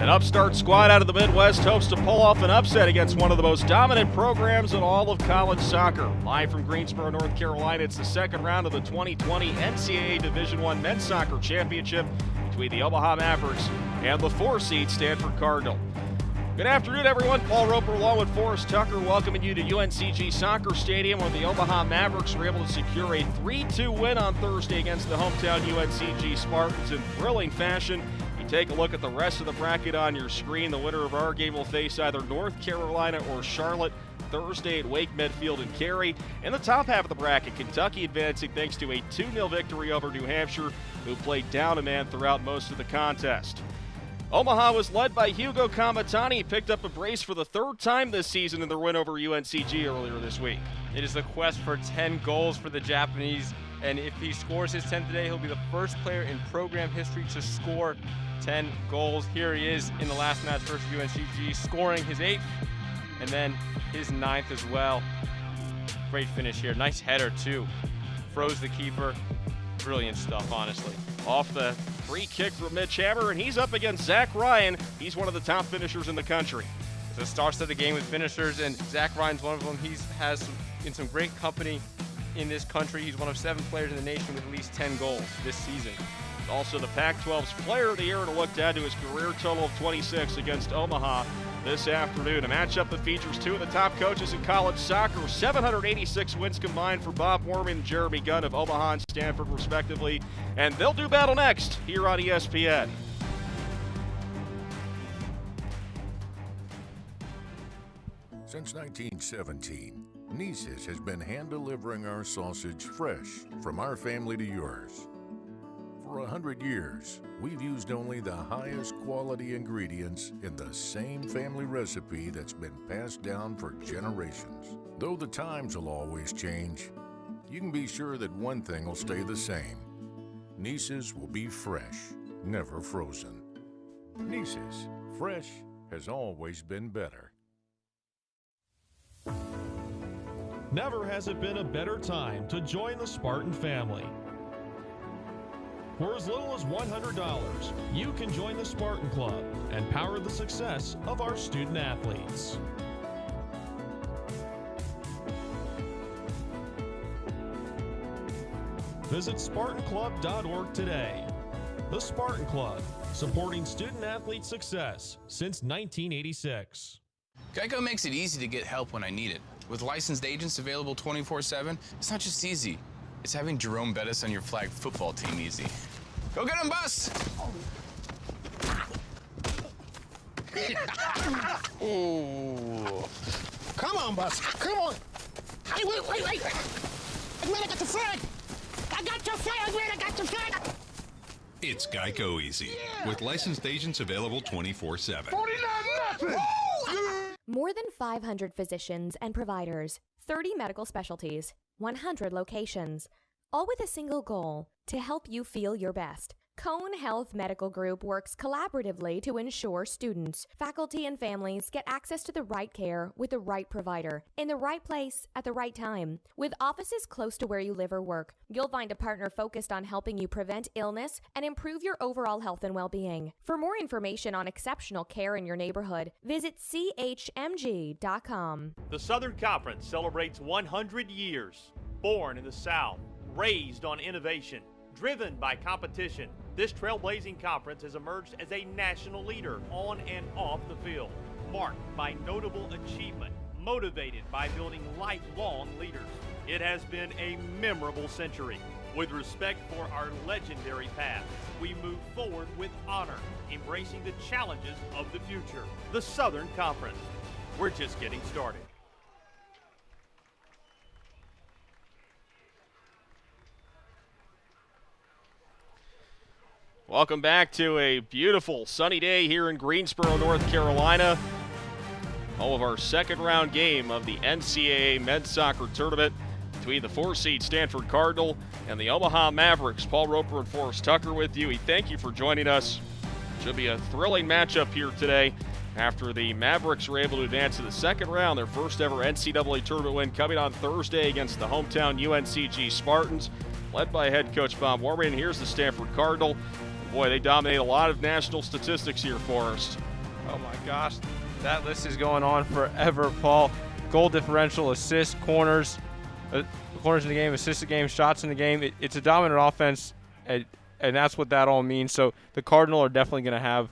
An upstart squad out of the Midwest hopes to pull off an upset against one of the most dominant programs in all of college soccer. Live from Greensboro, North Carolina, it's the second round of the 2020 NCAA Division I Men's Soccer Championship between the Omaha Mavericks and the 4-seed Stanford Cardinal. Good afternoon, everyone. Paul Roper along with Forrest Tucker welcoming you to UNCG Soccer Stadium, where the Omaha Mavericks were able to secure a 3-2 win on Thursday against the hometown UNCG Spartans in thrilling fashion. You take a look at the rest of the bracket on your screen. The winner of our game will face either North Carolina or Charlotte Thursday at Wake Medfield and Cary. In the top half of the bracket, Kentucky advancing thanks to a 2-0 victory over New Hampshire, who played down a man throughout most of the contest. Omaha was led by Hugo Kamatani. He picked up a brace for the third time this season in their win over UNCG earlier this week. It is the quest for 10 goals for the Japanese, and if he scores his 10th today, he'll be the first player in program history to score 10 goals. Here he is in the last match versus UNCG, scoring his 8th and then his 9th as well. Great finish here. Nice header, too. Froze the keeper. Brilliant stuff, honestly. Off the free kick from Mitch Hammer, and he's up against Zach Ryan. He's one of the top finishers in the country. The stars of the game with finishers, and Zach Ryan's one of them. He has in some great company in this country. He's one of 7 players in the nation with at least 10 goals this season. Also the Pac-12's Player of the Year, to look to add to his career total of 26 against Omaha this afternoon. A matchup that features 2 of the top coaches in college soccer. 786 wins combined for Bob Worman and Jeremy Gunn of Omaha and Stanford, respectively. And they'll do battle next here on ESPN. Since 1917, Nice's has been hand-delivering our sausage fresh from our family to yours. For 100 years, we've used only the highest quality ingredients in the same family recipe that's been passed down for generations. Though the times will always change, you can be sure that one thing will stay the same. Nice's will be fresh, never frozen. Nice's, fresh has always been better. Never has it been a better time to join the Spartan family. For as little as $100, you can join the Spartan Club and power the success of our student athletes. Visit SpartanClub.org today. The Spartan Club, supporting student athlete success since 1986. Geico makes it easy to get help when I need it. With licensed agents available 24/7, it's not just easy. It's having Jerome Bettis on your flag football team easy. Go get him, Bus! Ooh. Come on, Bus. Come on. Hey, wait. I'm glad I got the flag. I got your flag. I'm glad I got your flag. It's Geico Easy, with licensed agents available 24/7. 49-0. More than 500 physicians and providers, 30 medical specialties, 100 locations, all with a single goal, to help you feel your best. Cone Health Medical Group works collaboratively to ensure students, faculty, and families get access to the right care with the right provider, in the right place at the right time. With offices close to where you live or work, you'll find a partner focused on helping you prevent illness and improve your overall health and well-being. For more information on exceptional care in your neighborhood, visit chmg.com. The Southern Conference celebrates 100 years. Born in the South, raised on innovation, driven by competition, this trailblazing conference has emerged as a national leader on and off the field, marked by notable achievement, motivated by building lifelong leaders. It has been a memorable century. With respect for our legendary past, we move forward with honor, embracing the challenges of the future. The Southern Conference. We're just getting started. Welcome back to a beautiful sunny day here in Greensboro, North Carolina. All of our second round game of the NCAA Men's Soccer Tournament between the 4-seed Stanford Cardinal and the Omaha Mavericks. Paul Roper and Forrest Tucker with you. We thank you for joining us. Should be a thrilling matchup here today after the Mavericks were able to advance to the second round, their first ever NCAA tournament win coming on Thursday against the hometown UNCG Spartans, led by head coach Bob Worman. Here's the Stanford Cardinal. Boy, they dominate a lot of national statistics here for us. Oh my gosh, that list is going on forever, Paul. Goal differential, assists, corners in the game, assists in the game, shots in the game. It's a dominant offense, and that's what that all means. So the Cardinal are definitely going to have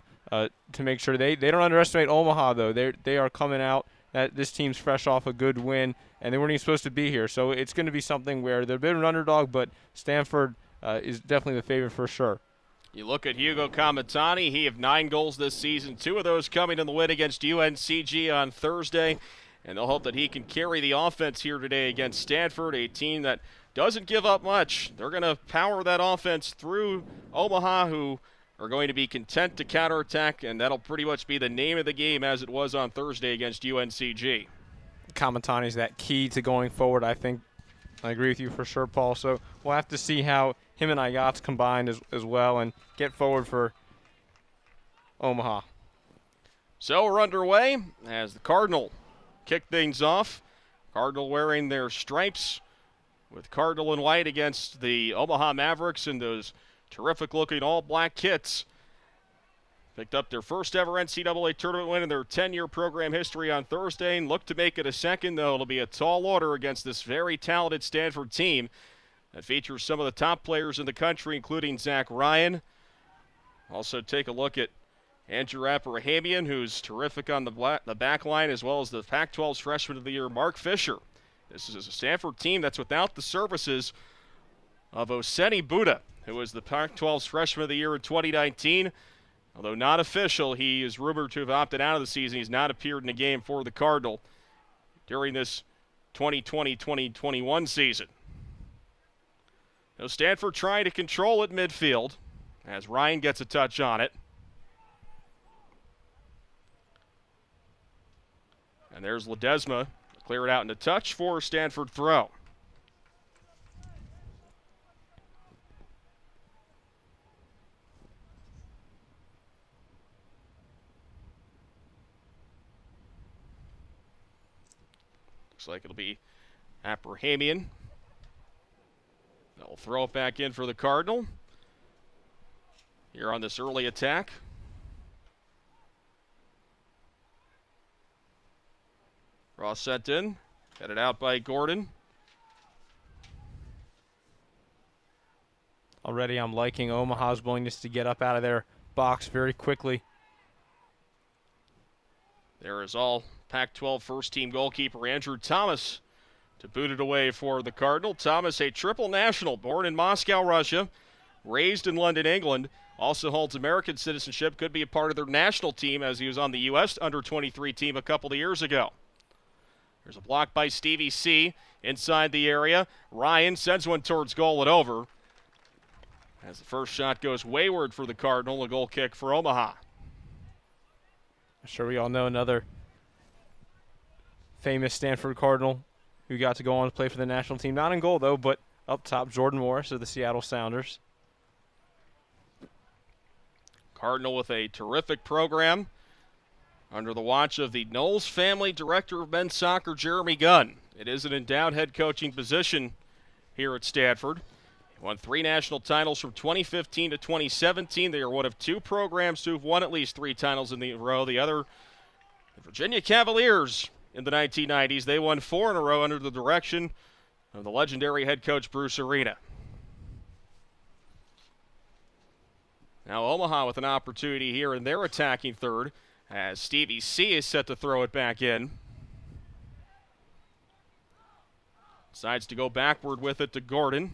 to make sure they don't underestimate Omaha, though. They are coming out. This team's fresh off a good win, and they weren't even supposed to be here. So it's going to be something where they're a bit of an underdog, but Stanford is definitely the favorite for sure. You look at Hugo Kamatani. He had 9 goals this season, 2 of those coming in the win against UNCG on Thursday. And they'll hope that he can carry the offense here today against Stanford, a team that doesn't give up much. They're going to power that offense through Omaha, who are going to be content to counterattack, and that'll pretty much be the name of the game as it was on Thursday against UNCG. Kamatani's that key to going forward, I think. I agree with you for sure, Paul. So we'll have to see how him and Ayats combine as well and get forward for Omaha. So we're underway as the Cardinal kick things off. Cardinal wearing their stripes with Cardinal and white against the Omaha Mavericks in those terrific-looking all-black kits. Picked up their first ever NCAA tournament win in their 10-year program history on Thursday and look to make it a second, though it'll be a tall order against this very talented Stanford team that features some of the top players in the country, including Zach Ryan. Also take a look at Andrew Abrahamian, who's terrific on the back line, as well as the Pac-12's Freshman of the Year, Mark Fisher. This is a Stanford team that's without the services of Oseni Buddha, who was the Pac-12's Freshman of the Year in 2019. Although not official, he is rumored to have opted out of the season. He's not appeared in a game for the Cardinal during this 2020-2021 season. Now Stanford trying to control it midfield as Ryan gets a touch on it. And there's Ledesma, clear it out into touch for a Stanford throw. Looks like it'll be Abrahamian. They'll throw it back in for the Cardinal here on this early attack. Cross sent in, headed out by Gordon. Already I'm liking Omaha's willingness to get up out of their box very quickly. There is all Pac-12 first-team goalkeeper Andrew Thomas to boot it away for the Cardinal. Thomas, a triple national, born in Moscow, Russia, raised in London, England, also holds American citizenship, could be a part of their national team as he was on the U.S. under-23 team a couple of years ago. There's a block by Stevie C. inside the area. Ryan sends one towards goal and over. As the first shot goes wayward for the Cardinal, a goal kick for Omaha. I'm sure we all know another famous Stanford Cardinal who got to go on to play for the national team. Not in goal, though, but up top, Jordan Morris of the Seattle Sounders. Cardinal with a terrific program under the watch of the Knowles family director of men's soccer, Jeremy Gunn. It is an endowed head coaching position here at Stanford. He won 3 national titles from 2015 to 2017. They are one of 2 programs to have won at least 3 titles in a row. The other, the Virginia Cavaliers in the 1990s. They won 4 in a row under the direction of the legendary head coach Bruce Arena. Now Omaha with an opportunity here in their attacking third, as Stevie C is set to throw it back in. Decides to go backward with it to Gordon.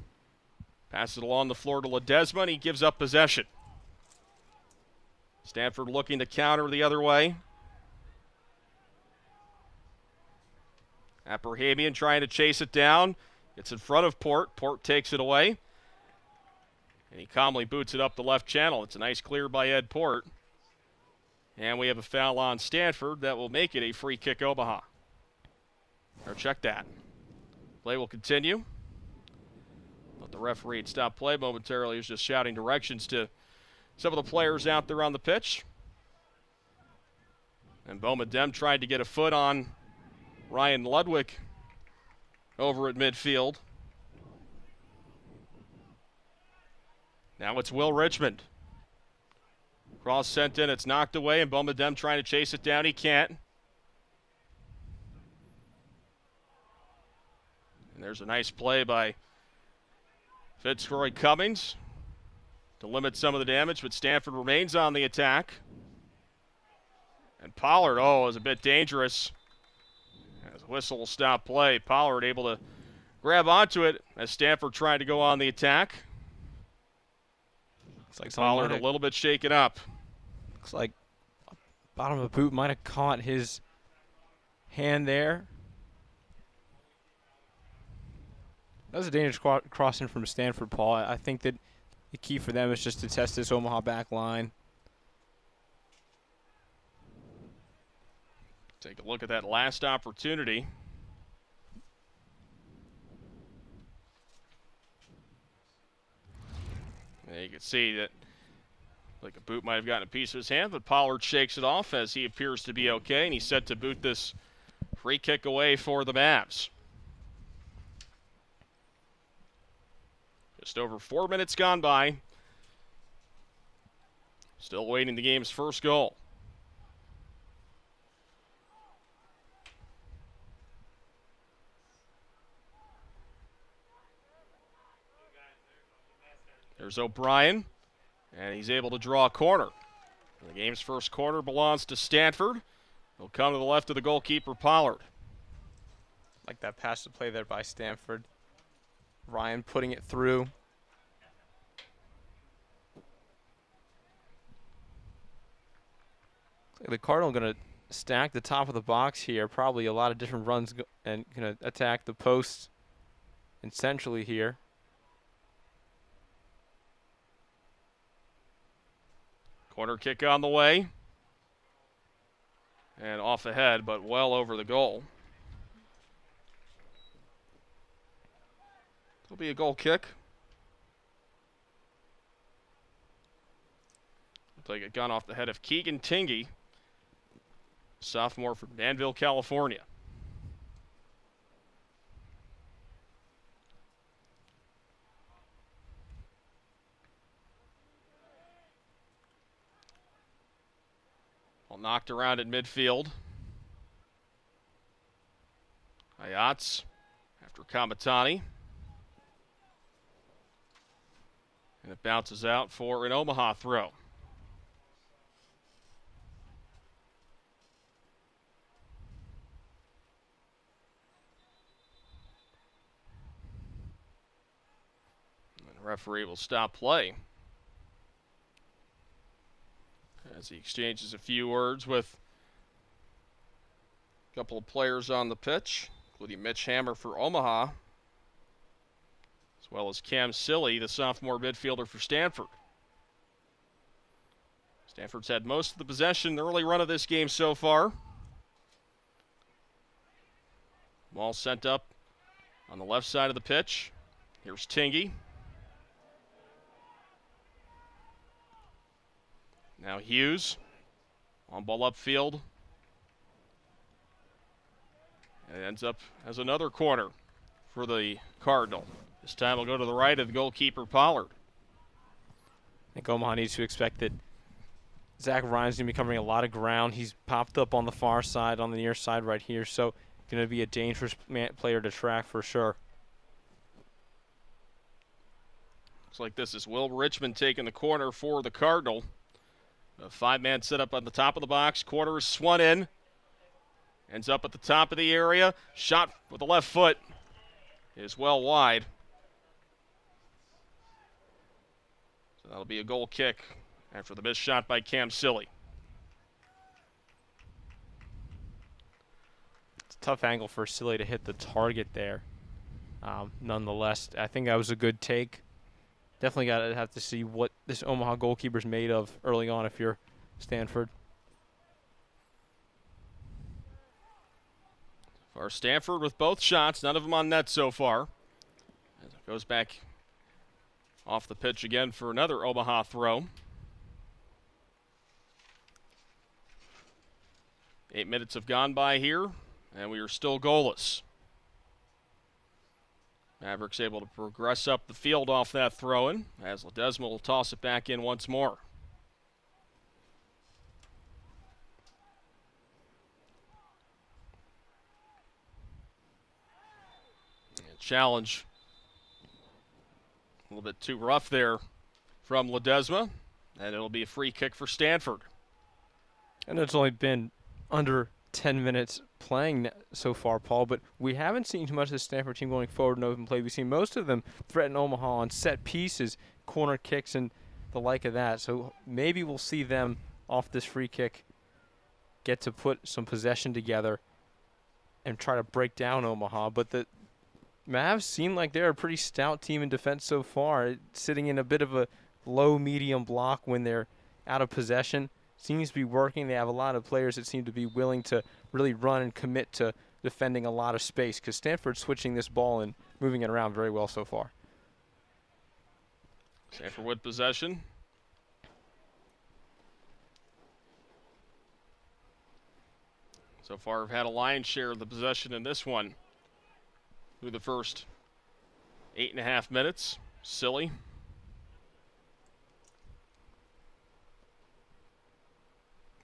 Passes it along the floor to Ledesma, and he gives up possession. Stanford looking to counter the other way. Abrahamian trying to chase it down. It's in front of Port. Port takes it away. And he calmly boots it up the left channel. It's a nice clear by Ed Port. And we have a foul on Stanford that will make it a free kick Omaha. Or check that. Play will continue. Let the referee stop play momentarily. He was just shouting directions to some of the players out there on the pitch. And Bowman Dem tried to get a foot on Ryan Ludwig over at midfield. Now it's Will Richmond. Cross sent in, it's knocked away, and Bomadem trying to chase it down. He can't. And there's a nice play by Fitzroy Cummings to limit some of the damage, but Stanford remains on the attack. And Pollard, is a bit dangerous. As a whistle will stop play. Pollard able to grab onto it as Stanford tried to go on the attack. Looks like Pollard a little bit shaken up. Looks like bottom of the boot might have caught his hand there. That was a dangerous crossing from Stanford, Paul. I think that the key for them is just to test this Omaha back line. Take a look at that last opportunity. And you can see that like a boot might have gotten a piece of his hand, but Pollard shakes it off as he appears to be okay, and he's set to boot this free kick away for the Mavs. Just over 4 minutes gone by. Still waiting the game's first goal. There's O'Brien, and he's able to draw a corner. The game's first corner belongs to Stanford. He'll come to the left of the goalkeeper, Pollard. Like that pass to play there by Stanford. Ryan putting it through. The Cardinal going to stack the top of the box here. Probably a lot of different runs and going to attack the posts and centrally here. Corner kick on the way. And off ahead, but well over the goal. It'll be a goal kick. Looks like a gun off the head of Keegan Tingey, sophomore from Danville, California. Well, knocked around at midfield. Ayats after Kamatani. And it bounces out for an Omaha throw. And the referee will stop play as he exchanges a few words with a couple of players on the pitch, including Mitch Hammer for Omaha, as well as Cam Silly, the sophomore midfielder for Stanford. Stanford's had most of the possession in the early run of this game so far. Ball sent up on the left side of the pitch. Here's Tingey. Now Hughes, on ball upfield. And it ends up as another corner for the Cardinal. This time will go to the right of the goalkeeper, Pollard. I think Omaha needs to expect that Zach Ryan's going to be covering a lot of ground. He's popped up on the far side, on the near side right here, so going to be a dangerous player to track for sure. Looks like this is Will Richmond taking the corner for the Cardinal. A five-man setup on the top of the box. Corner is swung in. Ends up at the top of the area. Shot with the left foot is well wide. So that'll be a goal kick after the missed shot by Cam Silly. It's a tough angle for Silly to hit the target there. Nonetheless, I think that was a good take. Definitely got to have to see what this Omaha goalkeeper's made of early on if you're Stanford. For Stanford with both shots, none of them on net so far. As it goes back off the pitch again for another Omaha throw. 8 minutes have gone by here, and we are still goalless. Mavericks able to progress up the field off that throw-in, as Ledesma will toss it back in once more. Challenge a little bit too rough there from Ledesma, and it'll be a free kick for Stanford. And it's only been under 10 minutes playing so far, Paul, but we haven't seen too much of the Stanford team going forward in open play. We've seen most of them threaten Omaha on set pieces, corner kicks, and the like of that. So maybe we'll see them off this free kick get to put some possession together and try to break down Omaha. But the Mavs seem like they're a pretty stout team in defense so far, sitting in a bit of a low-medium block when they're out of possession. Seems to be working. They have a lot of players that seem to be willing to really run and commit to defending a lot of space, because Stanford's switching this ball and moving it around very well so far. Stanford with possession. So far, we've had a lion's share of the possession in this one through the first 8.5 minutes. Silly.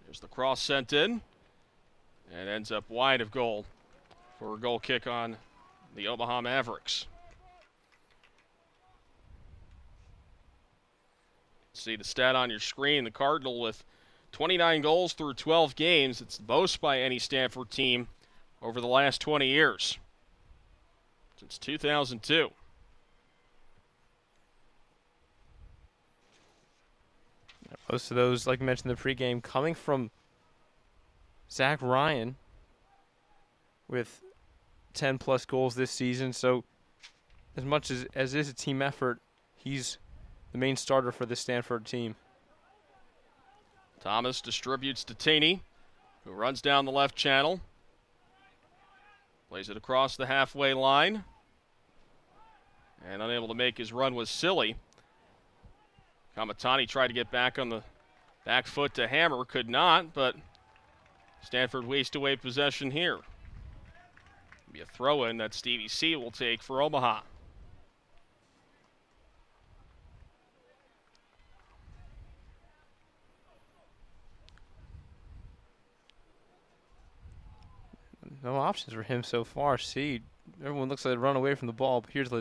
There's the cross sent in, and ends up wide of goal for a goal kick on the Omaha Mavericks. See the stat on your screen. The Cardinal with 29 goals through 12 games. It's the most by any Stanford team over the last 20 years, since 2002. Most of those, like you mentioned in the pregame, coming from Zach Ryan with 10-plus goals this season. So as much as is a team effort, he's the main starter for the Stanford team. Thomas distributes to Taney, who runs down the left channel. Plays it across the halfway line. And unable to make his run was Silly. Kamatani tried to get back on the back foot to hammer, could not, but Stanford wastes away possession here. Be a throw-in that Stevie C will take for Omaha. No options for him so far. See, everyone looks like they run away from the ball, but here's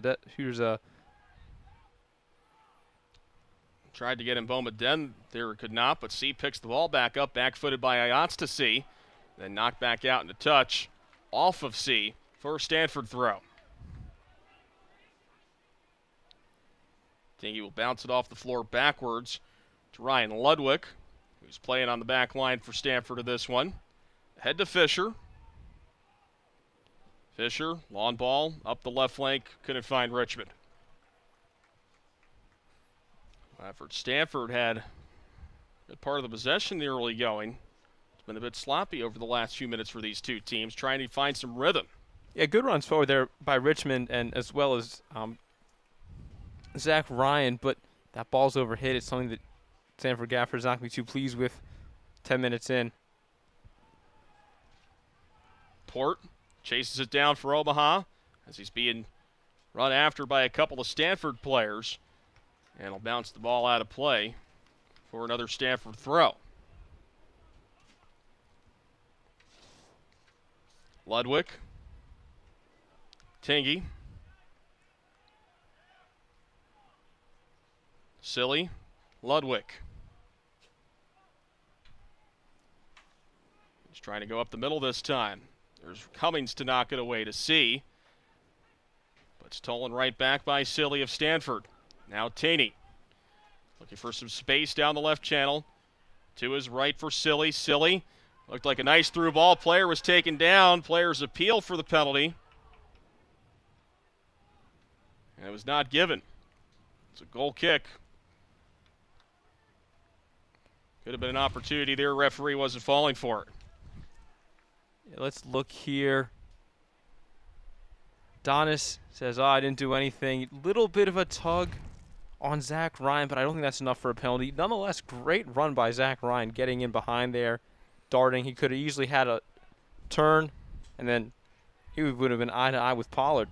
Tried to get him Boma Den there, could not, but C picks the ball back up, back-footed by Ayats to C, then knocked back out into touch off of C for a Stanford throw. Tingy will bounce it off the floor backwards to Ryan Ludwig, who's playing on the back line for Stanford of this one. Head to Fisher. Fisher, long ball, up the left flank, couldn't find Richmond. Stanford had a good part of the possession in the early going. It's been a bit sloppy over the last few minutes for these two teams, trying to find some rhythm. Yeah, good runs forward there by Richmond and as well as Zach Ryan, but that ball's overhit. It's something that Stanford Gafford's not going to be too pleased with 10 minutes in. Port chases it down for Omaha as he's being run after by a couple of Stanford players. And he'll bounce the ball out of play for another Stanford throw. Ludwig. Tingy. Silly. Ludwig. He's trying to go up the middle this time. There's Cummings to knock it away to C. But stolen right back by Silly of Stanford. Now Taney, looking for some space down the left channel. To his right for Silly. Silly looked like a nice through ball. Player was taken down. Players appeal for the penalty. And it was not given. It's a goal kick. Could have been an opportunity there. Referee wasn't falling for it. Yeah, let's look here. Donis says, I didn't do anything. Little bit of a tug on Zach Ryan, but I don't think that's enough for a penalty. Nonetheless, great run by Zach Ryan, getting in behind there, darting. He could have easily had a turn, and then he would have been eye-to-eye with Pollard.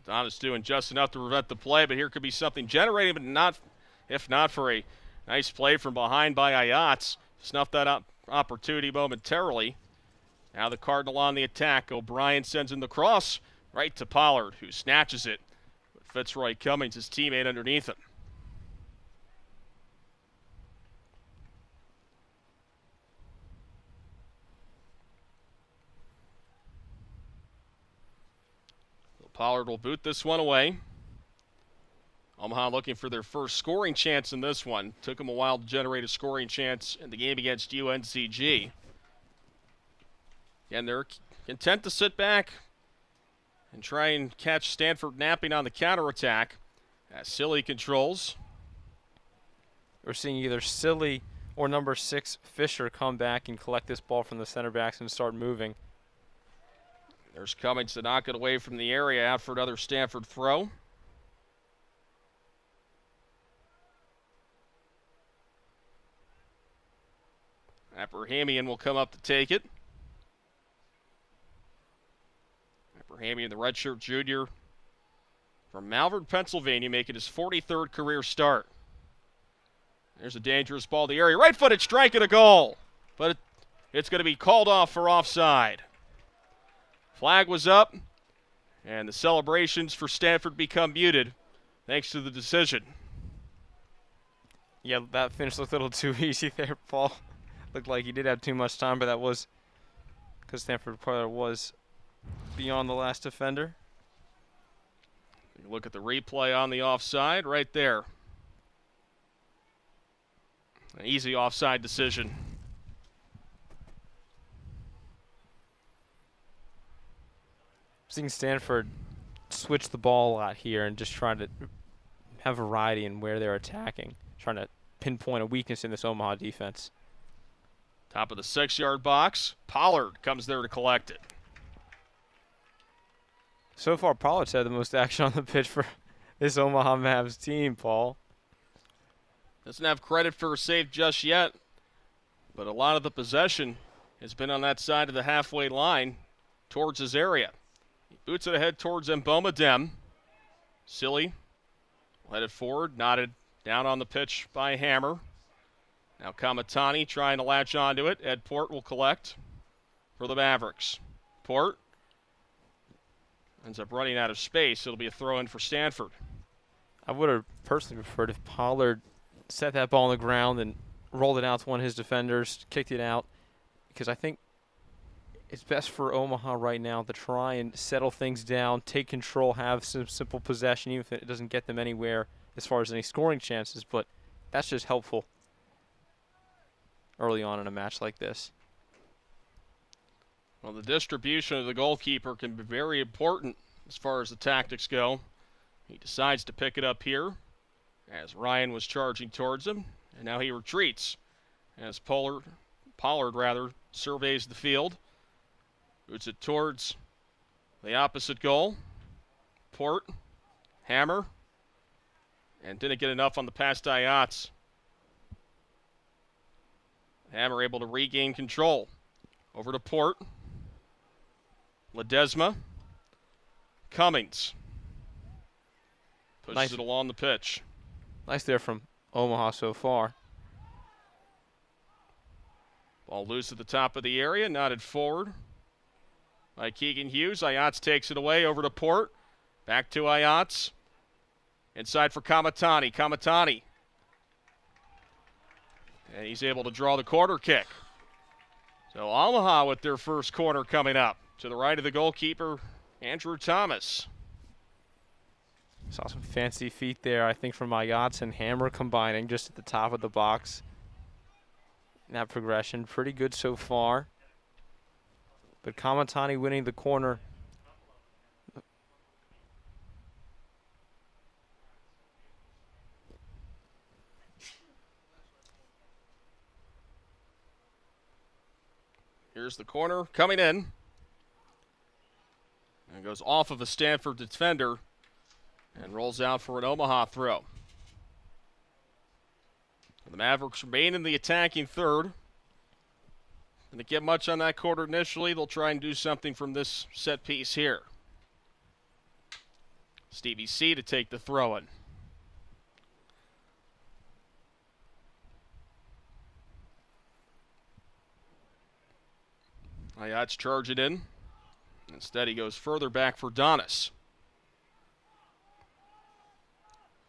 Donis doing just enough to prevent the play, but here could be something generated, but not, if not for a nice play from behind by Ayats. Snuffed that opportunity momentarily. Now the Cardinal on the attack. O'Brien sends in the cross. Right to Pollard, who snatches it. But Fitzroy Cummings, his teammate, underneath him. Pollard will boot this one away. Omaha looking for their first scoring chance in this one. Took them a while to generate a scoring chance in the game against UNCG. And they're content to sit back and try and catch Stanford napping on the counterattack as Silly controls. We're seeing either Silly or number 6 Fisher come back and collect this ball from the center backs and start moving. There's Cummings to knock it away from the area out for another Stanford throw. Abrahamian will come up to take it. Abrahamian, the redshirt junior from Malvern, Pennsylvania, making his 43rd career start. There's a dangerous ball to the area. Right-footed strike and a goal. But it's going to be called off for offside. Flag was up, and the celebrations for Stanford become muted thanks to the decision. Yeah, that finish looked a little too easy there, Paul. Looked like he did have too much time, but that was because Stanford probably was beyond the last defender. You look at the replay on the offside right there. An easy offside decision. Seeing Stanford switch the ball a lot here and just trying to have variety in where they're attacking, trying to pinpoint a weakness in this Omaha defense. Top of the 6-yard box. Pollard comes there to collect it. So far, Pollard's had the most action on the pitch for this Omaha Mavs team, Paul. Doesn't have credit for a save just yet, but a lot of the possession has been on that side of the halfway line towards his area. He boots it ahead towards Mboma Dem. Silly headed forward, knotted down on the pitch by Hammer. Now Kamatani trying to latch onto it. Ed Port will collect for the Mavericks. Port ends up running out of space. It'll be a throw-in for Stanford. I would have personally preferred if Pollard set that ball on the ground and rolled it out to one of his defenders, kicked it out, because I think it's best for Omaha right now to try and settle things down, take control, have some simple possession, even if it doesn't get them anywhere as far as any scoring chances, but that's just helpful early on in a match like this. Well, the distribution of the goalkeeper can be very important as far as the tactics go. He decides to pick it up here as Ryan was charging towards him, and now he retreats as Pollard surveys the field. Boots it towards the opposite goal. Port, Hammer, and didn't get enough on the pass to Ayats. Hammer able to regain control. Over to Port. Ledesma. Cummings. Pushes it along the pitch. Nice there from Omaha so far. Ball loose at the top of the area, knotted forward by Keegan Hughes. Ayats takes it away, over to Port. Back to Ayats. Inside for Kamatani. Kamatani. And he's able to draw the corner kick. So Omaha with their first corner coming up. To the right of the goalkeeper, Andrew Thomas. Saw some fancy feet there, I think, from Ayats and Hammer combining just at the top of the box. That progression, pretty good so far. But Kamatani winning the corner. Here's the corner coming in. And goes off of a Stanford defender and rolls out for an Omaha throw. The Mavericks remain in the attacking third. Didn't get much on that quarter initially. They'll try and do something from this set piece here. Stevie C to take the throw-in. Ayats charging in. Instead, he goes further back for Donis.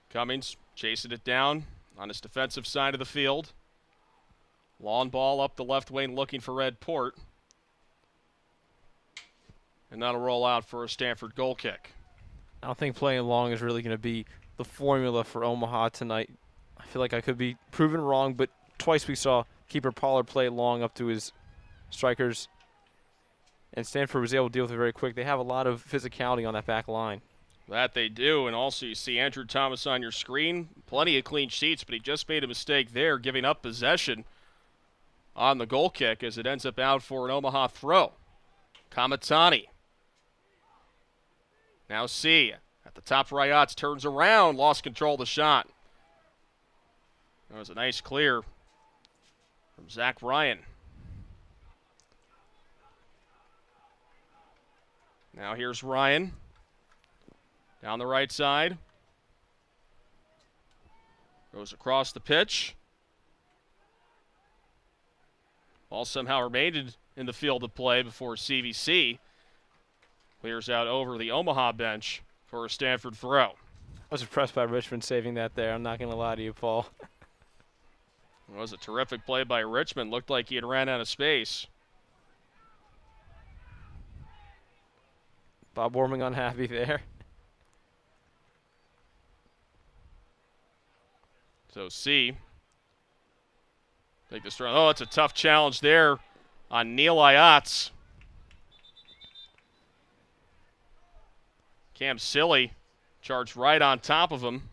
Cummings chasing it down on his defensive side of the field. Long ball up the left wing looking for Ed Port. And that'll roll out for a Stanford goal kick. I don't think playing long is really going to be the formula for Omaha tonight. I feel like I could be proven wrong, but twice we saw keeper Pollard play long up to his strikers. And Stanford was able to deal with it very quick. They have a lot of physicality on that back line. That they do, and also you see Andrew Thomas on your screen. Plenty of clean sheets, but he just made a mistake there, giving up possession on the goal kick as it ends up out for an Omaha throw. Kamatani. Now C at the top right odds, turns around, lost control of the shot. That was a nice clear from Zach Ryan. Now here's Ryan. Down the right side. Goes across the pitch. Ball somehow remained in the field of play before CVC clears out over the Omaha bench for a Stanford throw. I was impressed by Richmond saving that there. I'm not going to lie to you, Paul. It was a terrific play by Richmond. Looked like he had ran out of space. Bob Warming unhappy there. So C. Take this run. Oh, it's a tough challenge there on Neil Ayatz. Cam Silly charged right on top of him.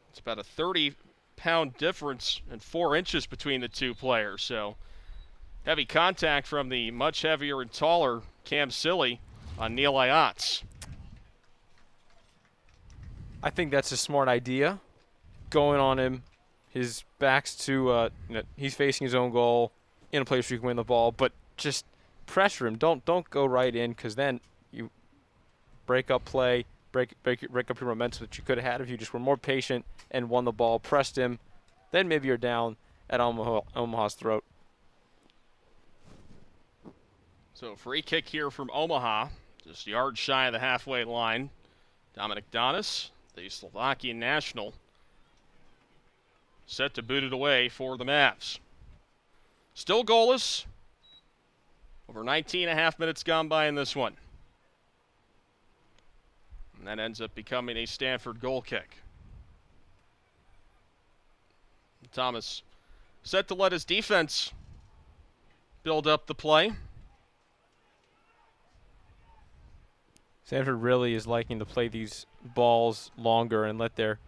It's about a 30-pound difference and 4 inches between the two players. So heavy contact from the much heavier and taller Cam Silly on Neil Ayatz. I think that's a smart idea. Going on him, his back's to, he's facing his own goal in a place where you can win the ball, but just pressure him. Don't go right in, because then you break up play, break up your momentum that you could have had if you just were more patient and won the ball, pressed him. Then maybe you're down at Omaha's throat. So free kick here from Omaha, just yards shy of the halfway line. Dominic Donis, the Slovakian national, set to boot it away for the Mavs. Still goalless. Over 19.5 minutes gone by in this one. And that ends up becoming a Stanford goal kick. Thomas set to let his defense build up the play. Stanford really is liking to play these balls longer and let their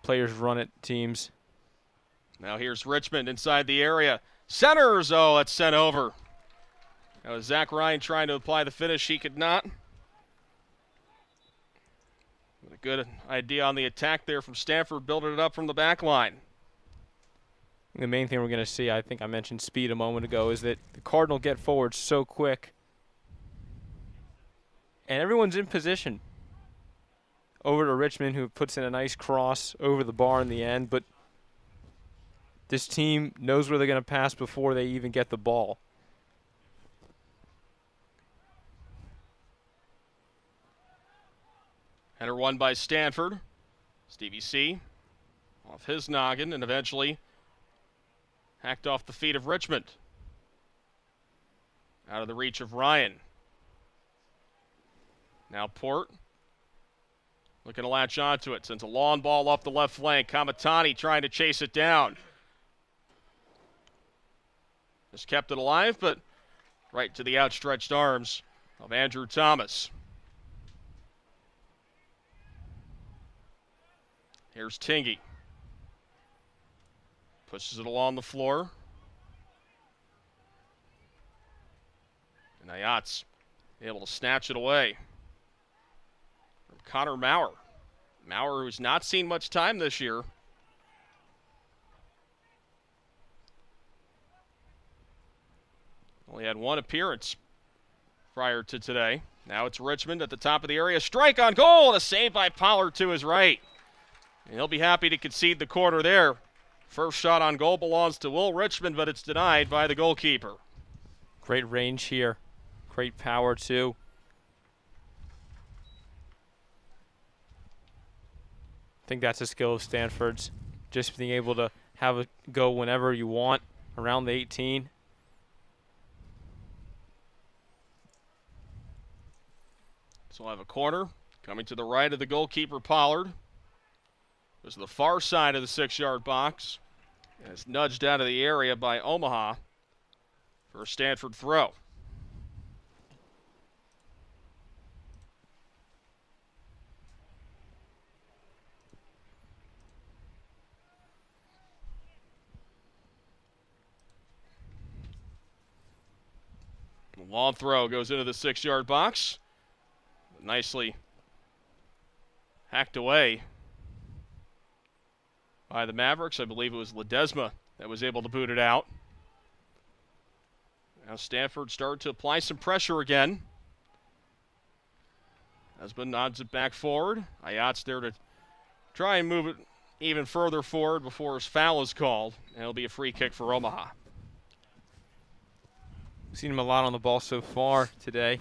players run at teams. Now here's Richmond inside the area. Centers! Oh, that's sent over. That was Zach Ryan trying to apply the finish. He could not. With a good idea on the attack there from Stanford, building it up from the back line. The main thing we're going to see, I think I mentioned speed a moment ago, is that the Cardinal get forward so quick. And everyone's in position. Over to Richmond, who puts in a nice cross over the bar in the end. But this team knows where they're going to pass before they even get the ball. Header won by Stanford. Stevie C off his noggin and eventually hacked off the feet of Richmond. Out of the reach of Ryan. Now Port looking to latch onto it. Sends a long ball up the left flank. Kamatani trying to chase it down. Just kept it alive, but right to the outstretched arms of Andrew Thomas. Here's Tingy. Pushes it along the floor. And Ayatz able to snatch it away from Connor Maurer. Maurer, who's not seen much time this year. Only had one appearance prior to today. Now it's Richmond at the top of the area. Strike on goal, and a save by Pollard to his right. And he'll be happy to concede the corner there First shot on goal belongs to Will Richmond, but it's denied by the goalkeeper. Great range here. Great power, too. I think that's a skill of Stanford's. Just being able to have it go whenever you want around the 18. So we'll have a corner coming to the right of the goalkeeper, Pollard. Goes to the far side of the 6-yard box. And it's nudged out of the area by Omaha for a Stanford throw. The long throw goes into the 6-yard box. Nicely hacked away by the Mavericks. I believe it was Ledesma that was able to boot it out. Now Stanford started to apply some pressure again. Husband nods it back forward. Ayat's there to try and move it even further forward before his foul is called. And it'll be a free kick for Omaha. Seen him a lot on the ball so far today,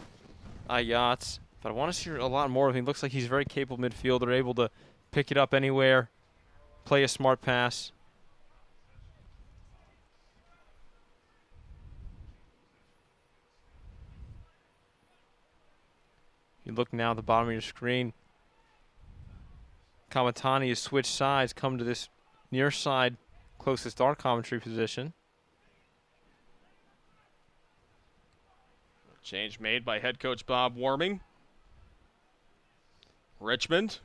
Ayats. But I want to see a lot more of him. He looks like he's a very capable midfielder, able to pick it up anywhere, play a smart pass. You look now at the bottom of your screen. Kamatani has switched sides, come to this near side, closest to our commentary position. Change made by head coach Bob Warming. Richmond.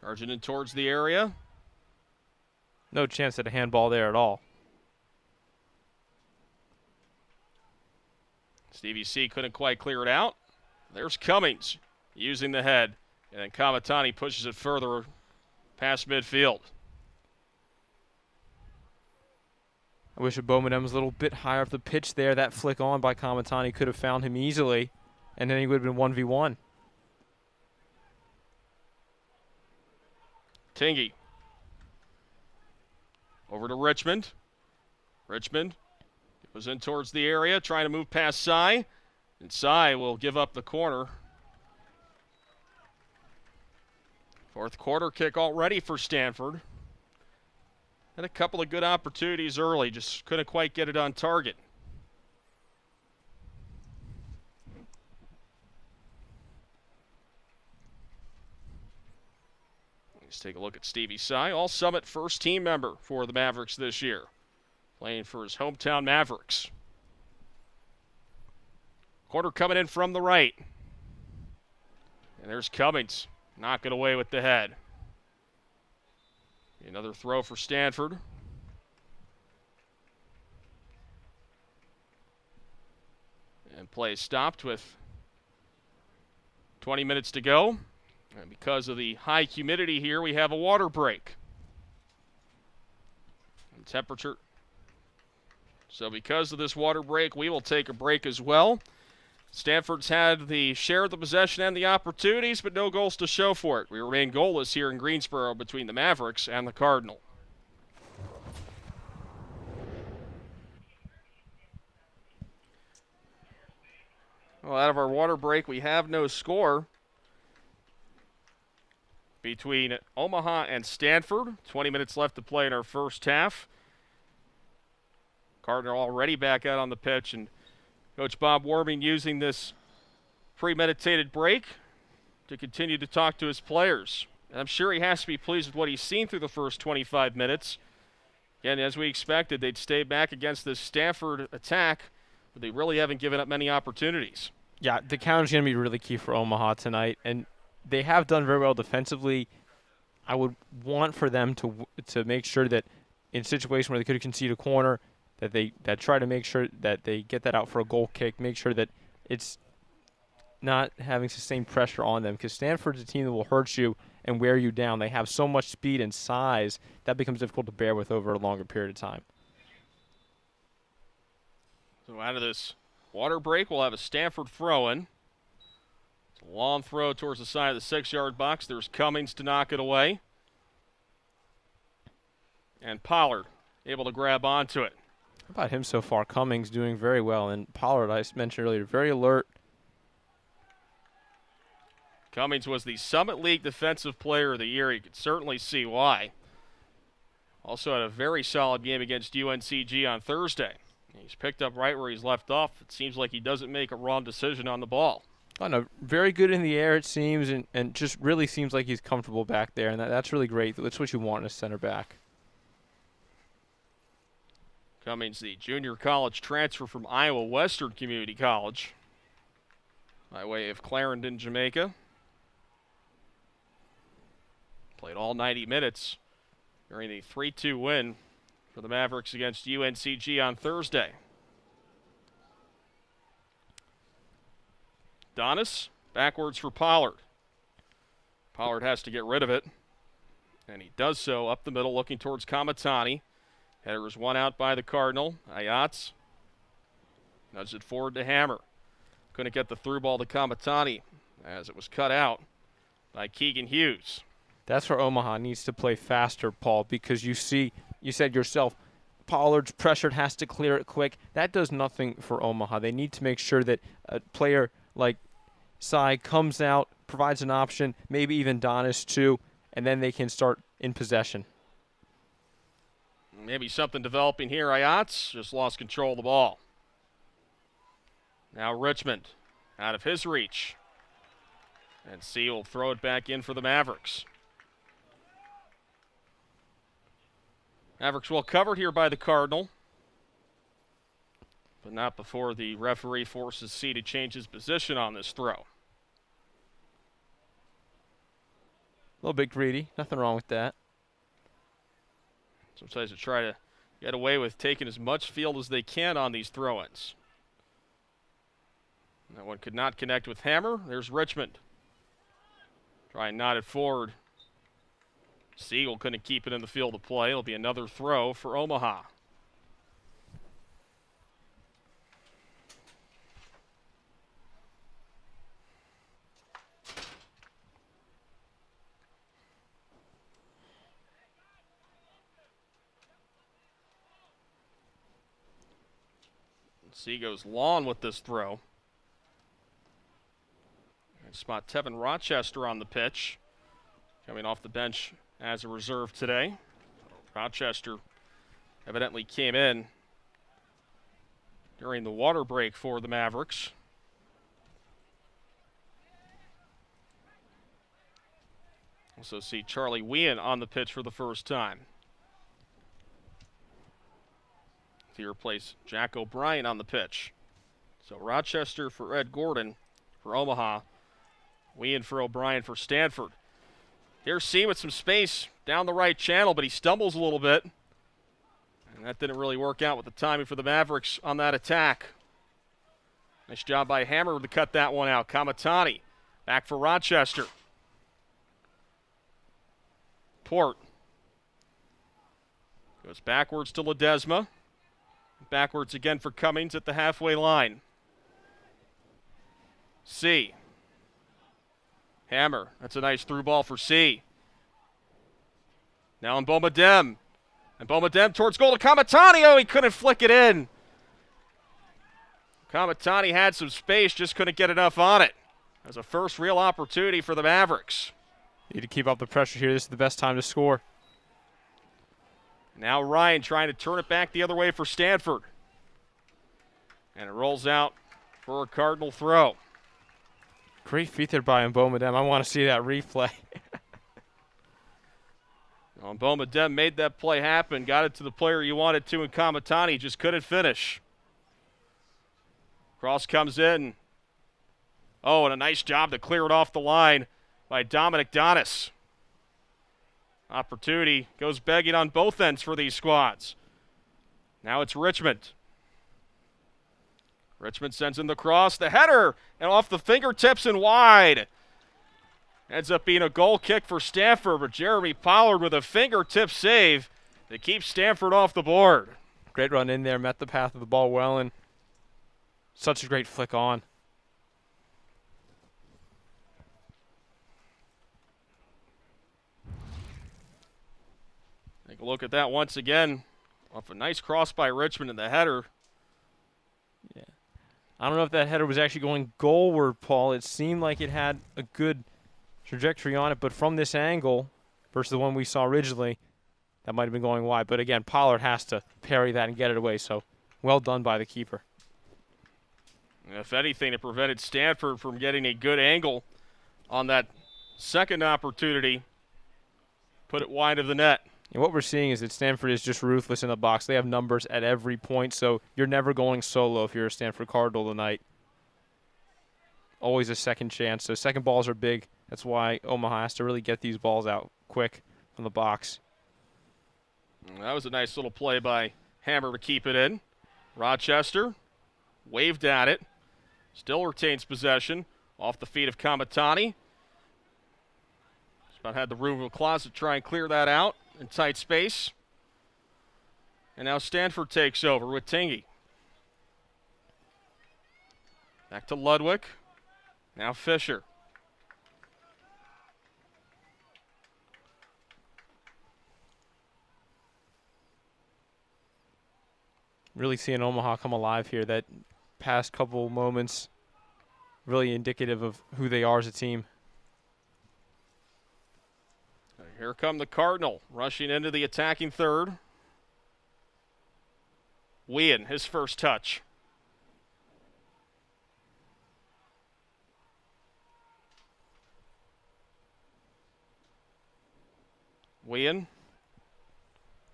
Charging in towards the area. No chance at a handball there at all. Stevie C couldn't quite clear it out. There's Cummings using the head. And then Kamatani pushes it further past midfield. I wish Bowman was a little bit higher up the pitch there. That flick on by Kamatani could have found him easily, and then he would have been 1v1. Tingy. Over to Richmond. Richmond goes in towards the area, trying to move past Sy. And Sy will give up the corner. Fourth quarter kick already for Stanford. Had a couple of good opportunities early, just couldn't quite get it on target. Let's take a look at Stevie Sy, All-Summit first team member for the Mavericks this year, playing for his hometown Mavericks. Quarter coming in from the right. And there's Cummings, knocking away with the head. Another throw for Stanford. And play stopped with 20 minutes to go. And because of the high humidity here, we have a water break. And temperature. So because of this water break, we will take a break as well. Stanford's had the share of the possession and the opportunities, but no goals to show for it. We remain goalless here in Greensboro between the Mavericks and the Cardinal. Well, out of our water break, we have no score between Omaha and Stanford. 20 minutes left to play in our first half. Cardinal already back out on the pitch, and Coach Bob Warming using this premeditated break to continue to talk to his players. And I'm sure he has to be pleased with what he's seen through the first 25 minutes. Again, as we expected, they'd stay back against this Stanford attack, but they really haven't given up many opportunities. Yeah, the counter's going to be really key for Omaha tonight, and they have done very well defensively. I would want for them to make sure that in a situation where they could concede a corner, that try to make sure that they get that out for a goal kick, make sure that it's not having sustained pressure on them, because Stanford's a team that will hurt you and wear you down. They have so much speed and size that becomes difficult to bear with over a longer period of time. So out of this water break, we'll have a Stanford throw-in. It's a long throw towards the side of the 6-yard box. There's Cummings to knock it away. And Pollard able to grab onto it. How about him so far? Cummings doing very well. And Pollard, I mentioned earlier, very alert. Cummings was the Summit League Defensive Player of the Year. You could certainly see why. Also had a very solid game against UNCG on Thursday. He's picked up right where he's left off. It seems like he doesn't make a wrong decision on the ball. Oh, no, very good in the air, it seems, and just really seems like he's comfortable back there, and that's really great. That's what you want in a center back. Cummings, the junior college transfer from Iowa Western Community College, by way of Clarendon, Jamaica. Played all 90 minutes during a 3-2 win for the Mavericks against UNCG on Thursday. Donis, backwards for Pollard. Pollard has to get rid of it, and he does so up the middle, looking towards Kamatani. Header is one out by the Cardinal. Ayats nudges it forward to Hammer. Couldn't get the through ball to Kamatani as it was cut out by Keegan Hughes. That's where Omaha needs to play faster, Paul, because you said yourself, Pollard's pressured, has to clear it quick. That does nothing for Omaha. They need to make sure that a player like Sy comes out, provides an option, maybe even Donis too, and then they can start in possession. Maybe something developing here. Ayats just lost control of the ball. Now Richmond out of his reach. And C will throw it back in for the Mavericks. Mavericks well covered here by the Cardinal. But not before the referee forces C to change his position on this throw. A little bit greedy. Nothing wrong with that. Sometimes they try to get away with taking as much field as they can on these throw-ins. That one could not connect with Hammer. There's Richmond. Try and nod it forward. Siegel couldn't keep it in the field of play. It'll be another throw for Omaha. C goes long with this throw. And spot Tevin Rochester on the pitch. Coming off the bench as a reserve today. Rochester evidently came in during the water break for the Mavericks. Also see Charlie Wien on the pitch for the first time. To replace Jack O'Brien on the pitch. So Rochester for Ed Gordon for Omaha. Wien for O'Brien for Stanford. Here's C with some space down the right channel, but he stumbles a little bit. And that didn't really work out with the timing for the Mavericks on that attack. Nice job by Hammer to cut that one out. Kamatani back for Rochester. Port goes backwards to Ledesma. Backwards again for Cummings at the halfway line. C. Hammer. That's a nice through ball for C. Now in Bomadem. And Bomadem towards goal to Kamatani. Oh, he couldn't flick it in. Kamatani had some space, just couldn't get enough on it. That's a first real opportunity for the Mavericks. Need to keep up the pressure here. This is the best time to score. Now Ryan trying to turn it back the other way for Stanford. And it rolls out for a Cardinal throw. Great feet there by Mbomedem. I want to see that replay. Mbomedem made that play happen, got it to the player you wanted to, and Kamatani just couldn't finish. Cross comes in. Oh, and a nice job to clear it off the line by Dominic Donis. Opportunity goes begging on both ends for these squads. Now it's Richmond. Richmond sends in the cross, the header, and off the fingertips and wide. Ends up being a goal kick for Stanford, but Jeremy Pollard with a fingertip save to keep Stanford off the board. Great run in there, met the path of the ball well, and such a great flick on. I think a look at that once again. Off a nice cross by Richmond in the header. Yeah. I don't know if that header was actually going goalward, Paul. It seemed like it had a good trajectory on it, but from this angle versus the one we saw originally, that might have been going wide. But again, Pollard has to parry that and get it away, so well done by the keeper. If anything, it prevented Stanford from getting a good angle on that second opportunity. Put it wide of the net. And what we're seeing is that Stanford is just ruthless in the box. They have numbers at every point, so you're never going solo if you're a Stanford Cardinal tonight. Always a second chance. So second balls are big. That's why Omaha has to really get these balls out quick from the box. That was a nice little play by Hammer to keep it in. Rochester waved at it. Still retains possession. Off the feet of Kamatani. Just about had the room of a closet to try and clear that out in tight space. And now Stanford takes over with Tingy. Back to Ludwig. Now Fisher. Really seeing Omaha come alive here. That past couple moments really indicative of who they are as a team. Here come the Cardinal, rushing into the attacking third. Wien, his first touch. Wien.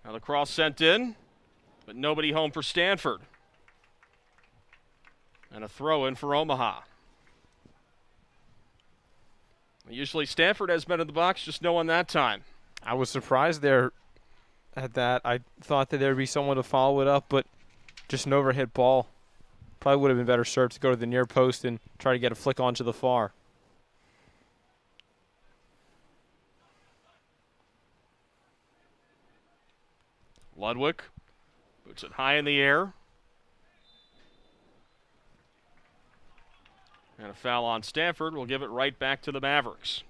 Now the cross sent in, but nobody home for Stanford. And a throw in for Omaha. Usually Stanford has men in the box, just no one that time. I was surprised there at that. I thought that there would be someone to follow it up, but just an overhit ball. Probably would have been better served to go to the near post and try to get a flick onto the far. Ludwig puts it high in the air. And a foul on Stanford will give it right back to the Mavericks.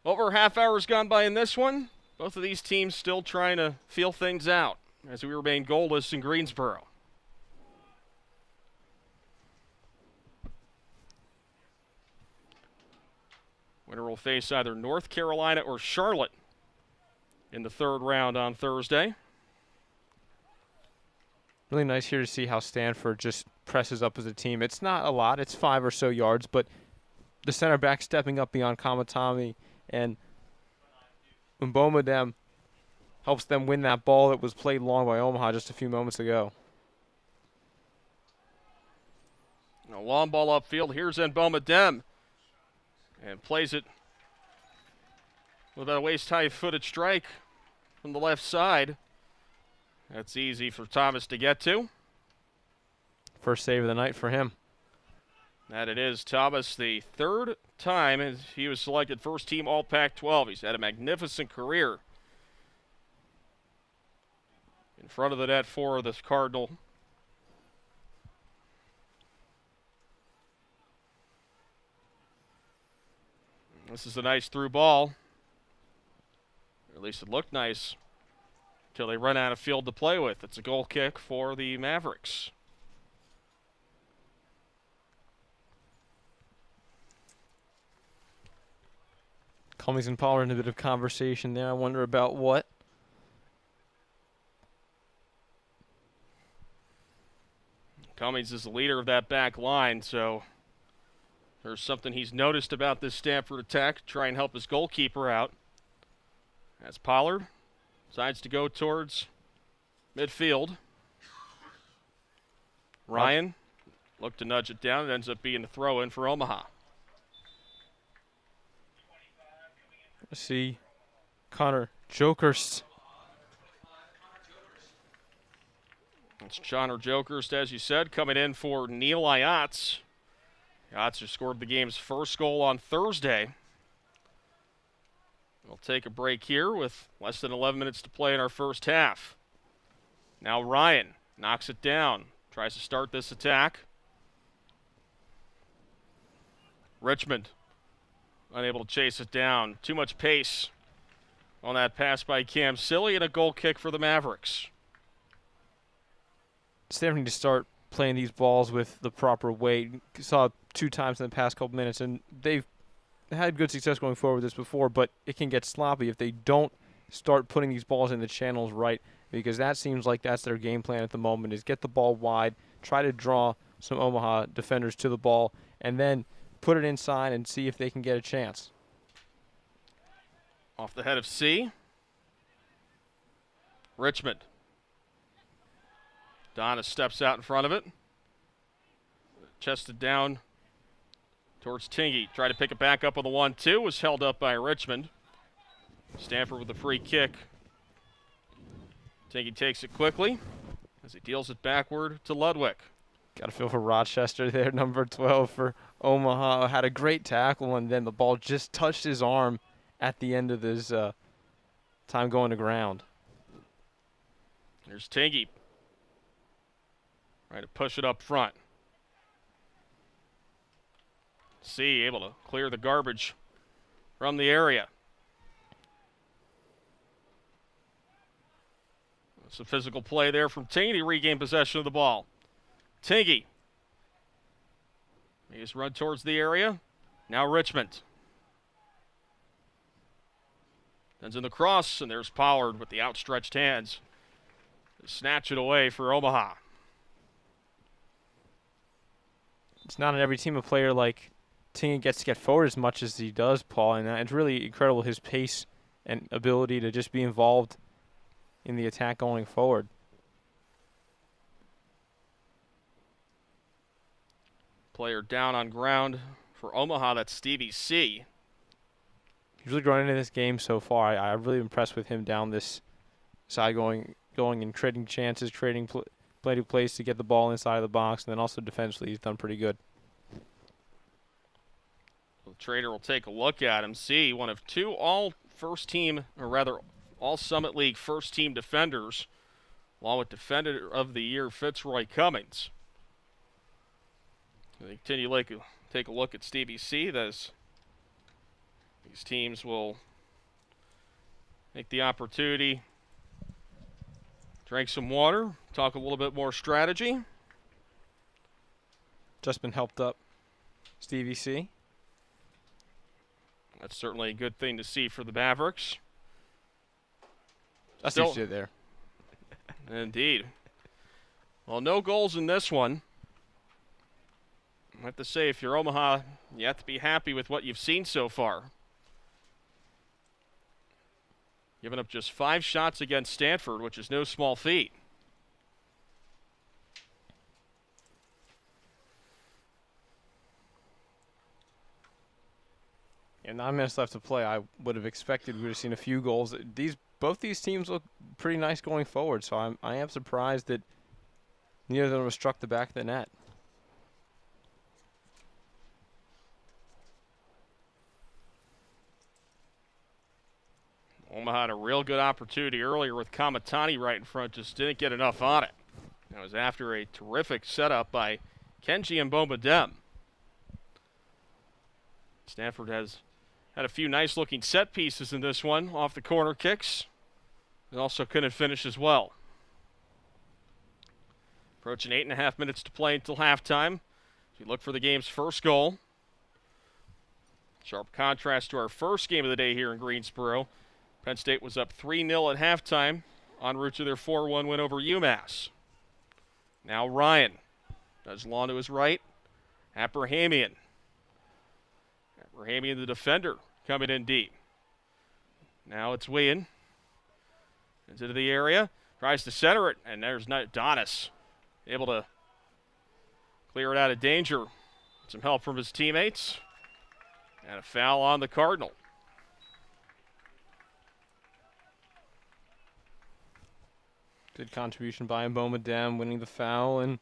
Over half hour's gone by in this one. Both of these teams still trying to feel things out as we remain goalless in Greensboro. Winner will face either North Carolina or Charlotte in the third round on Thursday. Really nice here to see how Stanford just presses up as a team. It's not a lot. It's 5 or so yards, but the center back stepping up beyond Kamatami and Mbomodem helps them win that ball that was played long by Omaha just a few moments ago. A long ball upfield. Here's Mbomodem. And plays it with a waist-high footed strike from the left side. That's easy for Thomas to get to. First save of the night for him. That it is. Thomas, the third time as he was selected first team All Pac-12. He's had a magnificent career in front of the net for this Cardinal. This is a nice through ball. Or at least it looked nice until they run out of field to play with. It's a goal kick for the Mavericks. Cummings and Pollard in a bit of conversation there. I wonder about what. Cummings is the leader of that back line, so there's something he's noticed about this Stanford attack. Try and help his goalkeeper out. As Pollard decides to go towards midfield. Ryan looked to nudge it down. It ends up being a throw-in for Omaha. Let's see. Connor Jokerst. It's Connor Jokerst, as you said, coming in for Neil Ayatz. Ayatz who scored the game's first goal on Thursday. We'll take a break here with less than 11 minutes to play in our first half. Now Ryan knocks it down. Tries to start this attack. Richmond unable to chase it down. Too much pace on that pass by Cam Silly, and a goal kick for the Mavericks. Stanford need to start playing these balls with the proper weight. Saw 2 times in the past couple minutes, and they've had good success going forward with this before, but it can get sloppy if they don't start putting these balls in the channels right, because that seems like that's their game plan at the moment, is get the ball wide, try to draw some Omaha defenders to the ball, and then put it inside and see if they can get a chance. Off the head of C. Richmond. Donna steps out in front of it. Chested down towards Tingy. Tried to pick it back up on the 1-2. Was held up by Richmond. Stanford with a free kick. Tingy takes it quickly as he deals it backward to Ludwig. Got to feel for Rochester there, number 12 for Omaha. Had a great tackle, and then the ball just touched his arm at the end of his time going to ground. There's Tingy. Trying to push it up front. C able to clear the garbage from the area. Some physical play there from Tingy to regain possession of the ball. Tingy. He's run towards the area. Now Richmond. Sends in the cross, and there's Pollard with the outstretched hands to snatch it away for Omaha. It's not on every team a player like Tingy gets to get forward as much as he does, Paul, and it's really incredible his pace and ability to just be involved in the attack going forward. Player down on ground for Omaha, that's Stevie C. He's really growing into this game so far. I'm really impressed with him down this side, going and creating chances, creating plenty of plays to get the ball inside of the box, and then also defensively he's done pretty good. The Trader will take a look at him. C, one of 2 all-first team, or rather all Summit League first-team defenders, along with Defender of the Year Fitzroy Cummings. We continue to take a look at Stevie C. These teams will take the opportunity, drink some water, talk a little bit more strategy. Just been helped up, Stevie C. That's certainly a good thing to see for the Mavericks. That's what you did there. Indeed. Well, no goals in this one. I have to say, if you're Omaha, you have to be happy with what you've seen so far. Giving up just 5 shots against Stanford, which is no small feat. And 9 minutes left to play. I would have expected we would have seen a few goals. Both these teams look pretty nice going forward, so I am surprised that neither of them have struck the back of the net. Omaha had a real good opportunity earlier with Kamatani right in front, just didn't get enough on it. That was after a terrific setup by Kenji and Bombadem. Stanford has had a few nice-looking set pieces in this one off the corner kicks. They also couldn't finish as well. Approaching 8.5 minutes to play until halftime. As we look for the game's first goal. Sharp contrast to our first game of the day here in Greensboro. Penn State was up 3-0 at halftime, en route to their 4-1 win over UMass. Now Ryan does long to his right. Abrahamian, the defender, coming in deep. Now it's Wien. Into the area. Tries to center it, and there's Donis. Able to clear it out of danger. Some help from his teammates. And a foul on the Cardinal. Good contribution by Bombadem, winning the foul, and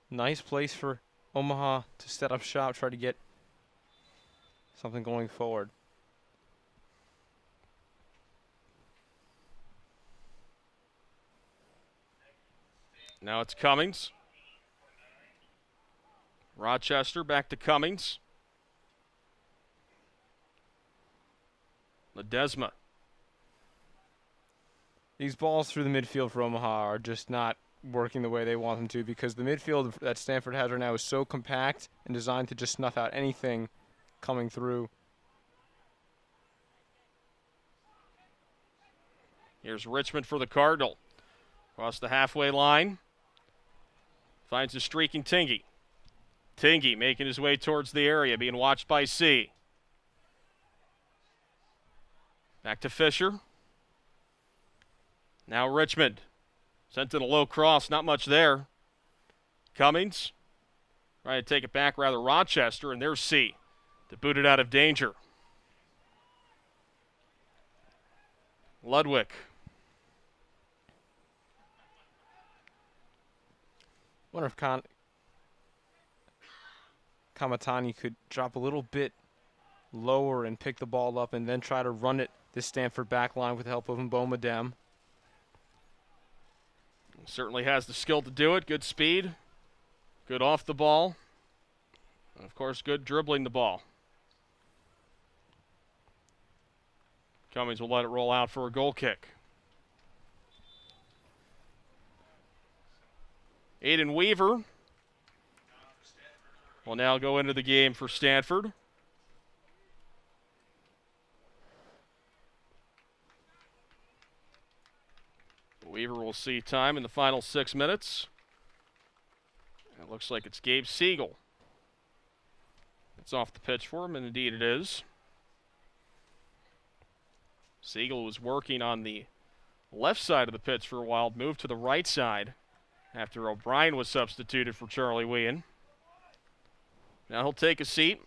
nice place for Omaha to set up shop, try to get something going forward. Now it's Cummings. Rochester back to Cummings. Ledesma. These balls through the midfield for Omaha are just not working the way they want them to, because the midfield that Stanford has right now is so compact and designed to just snuff out anything coming through. Here's Richmond for the Cardinal. Across the halfway line. Finds a streaking Tingy. Tingy making his way towards the area, being watched by C. Back to Fisher. Now Richmond. Sent in a low cross, not much there. Cummings. Trying to take it back, rather Rochester, and there's C to boot it out of danger. Ludwig. Wonder if Kamatani could drop a little bit lower and pick the ball up and then try to run it this Stanford back line with the help of Mboma Dem. Certainly has the skill to do it. Good speed. Good off the ball. And of course, good dribbling the ball. Cummings will let it roll out for a goal kick. Aiden Weaver will now go into the game for Stanford. Weaver will see time in the final 6 minutes. It looks like it's Gabe Siegel. It's off the pitch for him, and indeed it is. Siegel was working on the left side of the pitch for a while, moved to the right side after O'Brien was substituted for Charlie Whean. Now he'll take a seat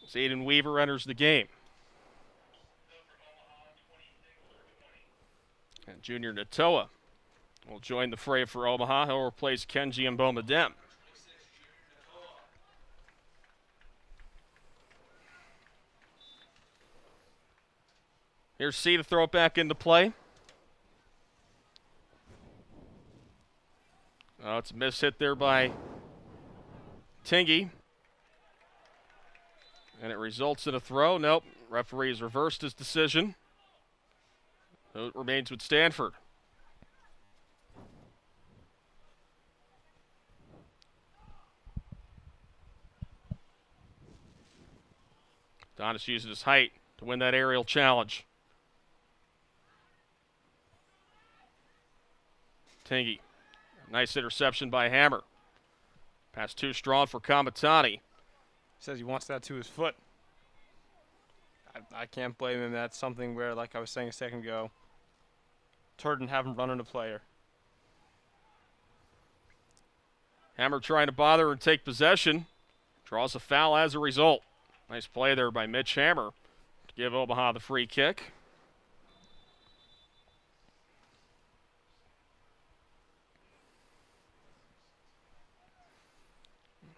as Aiden Weaver enters the game. And Junior Natoa will join the fray for Omaha. He'll replace Kenji Mboma Dem. Here's C to throw it back into play. Oh, it's a miss hit there by Tingy. And it results in a throw. Nope, referee's reversed his decision. So it remains with Stanford. Donis using his height to win that aerial challenge. Tingy. Nice interception by Hammer. Pass too strong for Kamatani. Says he wants that to his foot. I can't blame him. That's something where, like I was saying a second ago, Turden have him running a player. Hammer trying to bother and take possession. Draws a foul as a result. Nice play there by Mitch Hammer to give Omaha the free kick.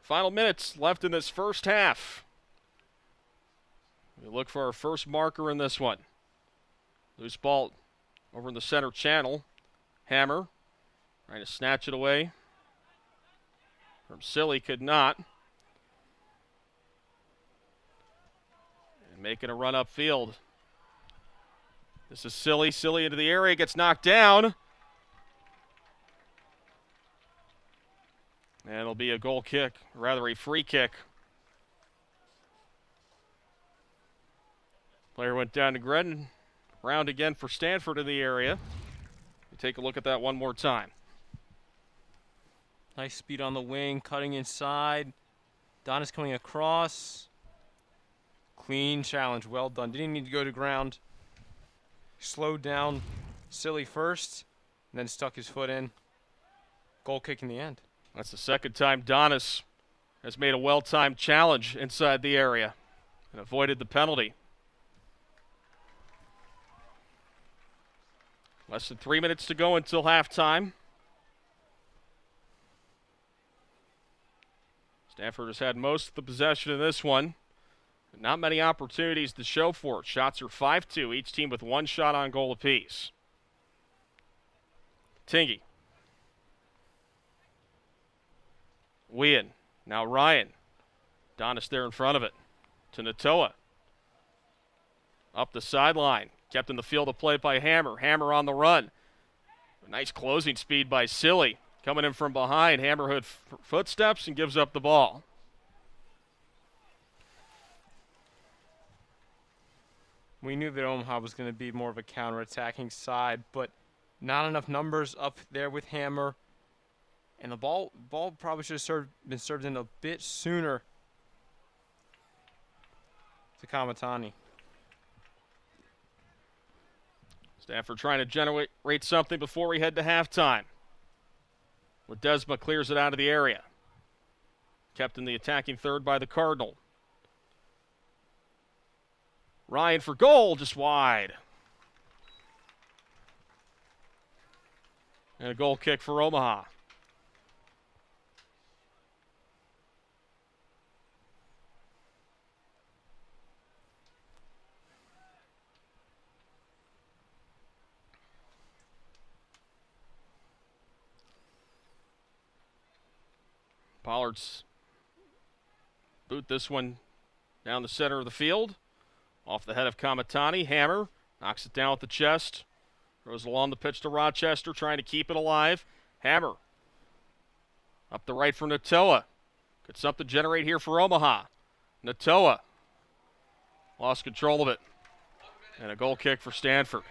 Final minutes left in this first half. We look for our first marker in this one. Loose ball over in the center channel. Hammer trying to snatch it away from Silly, could not. And making a run upfield. This is Silly. Silly into the area, gets knocked down. And it'll be a goal kick, rather a free kick. Player went down to Gredden. Round again for Stanford in the area. We take a look at that one more time. Nice speed on the wing, cutting inside. Don is coming across. Clean challenge, well done. Didn't need to go to ground. Slowed down Silly first, and then stuck his foot in. Goal kick in the end. That's the second time Donis has made a well-timed challenge inside the area and avoided the penalty. Less than 3 minutes to go until halftime. Stanford has had most of the possession in this one. Not many opportunities to show for it. Shots are 5-2, each team with one shot on goal apiece. Tingy. Whean. Now Ryan. Donis there in front of it. To Natoa. Up the sideline. Kept in the field of play by Hammer. Hammer on the run. Nice closing speed by Silly. Coming in from behind, Hammerhood footsteps and gives up the ball. We knew that Omaha was going to be more of a counter-attacking side, but not enough numbers up there with Hammer. And the ball probably should have been served in a bit sooner to Kamatani. Stanford trying to generate something before we head to halftime. Ledesma clears it out of the area. Kept in the attacking third by the Cardinal. Ryan for goal, just wide. And a goal kick for Omaha. Pollard's boot this one down the center of the field. Off the head of Kamatani. Hammer knocks it down with the chest. Throws along the pitch to Rochester, trying to keep it alive. Hammer up the right for Natoa. Could something generate here for Omaha. Natoa lost control of it. And a goal kick for Stanford.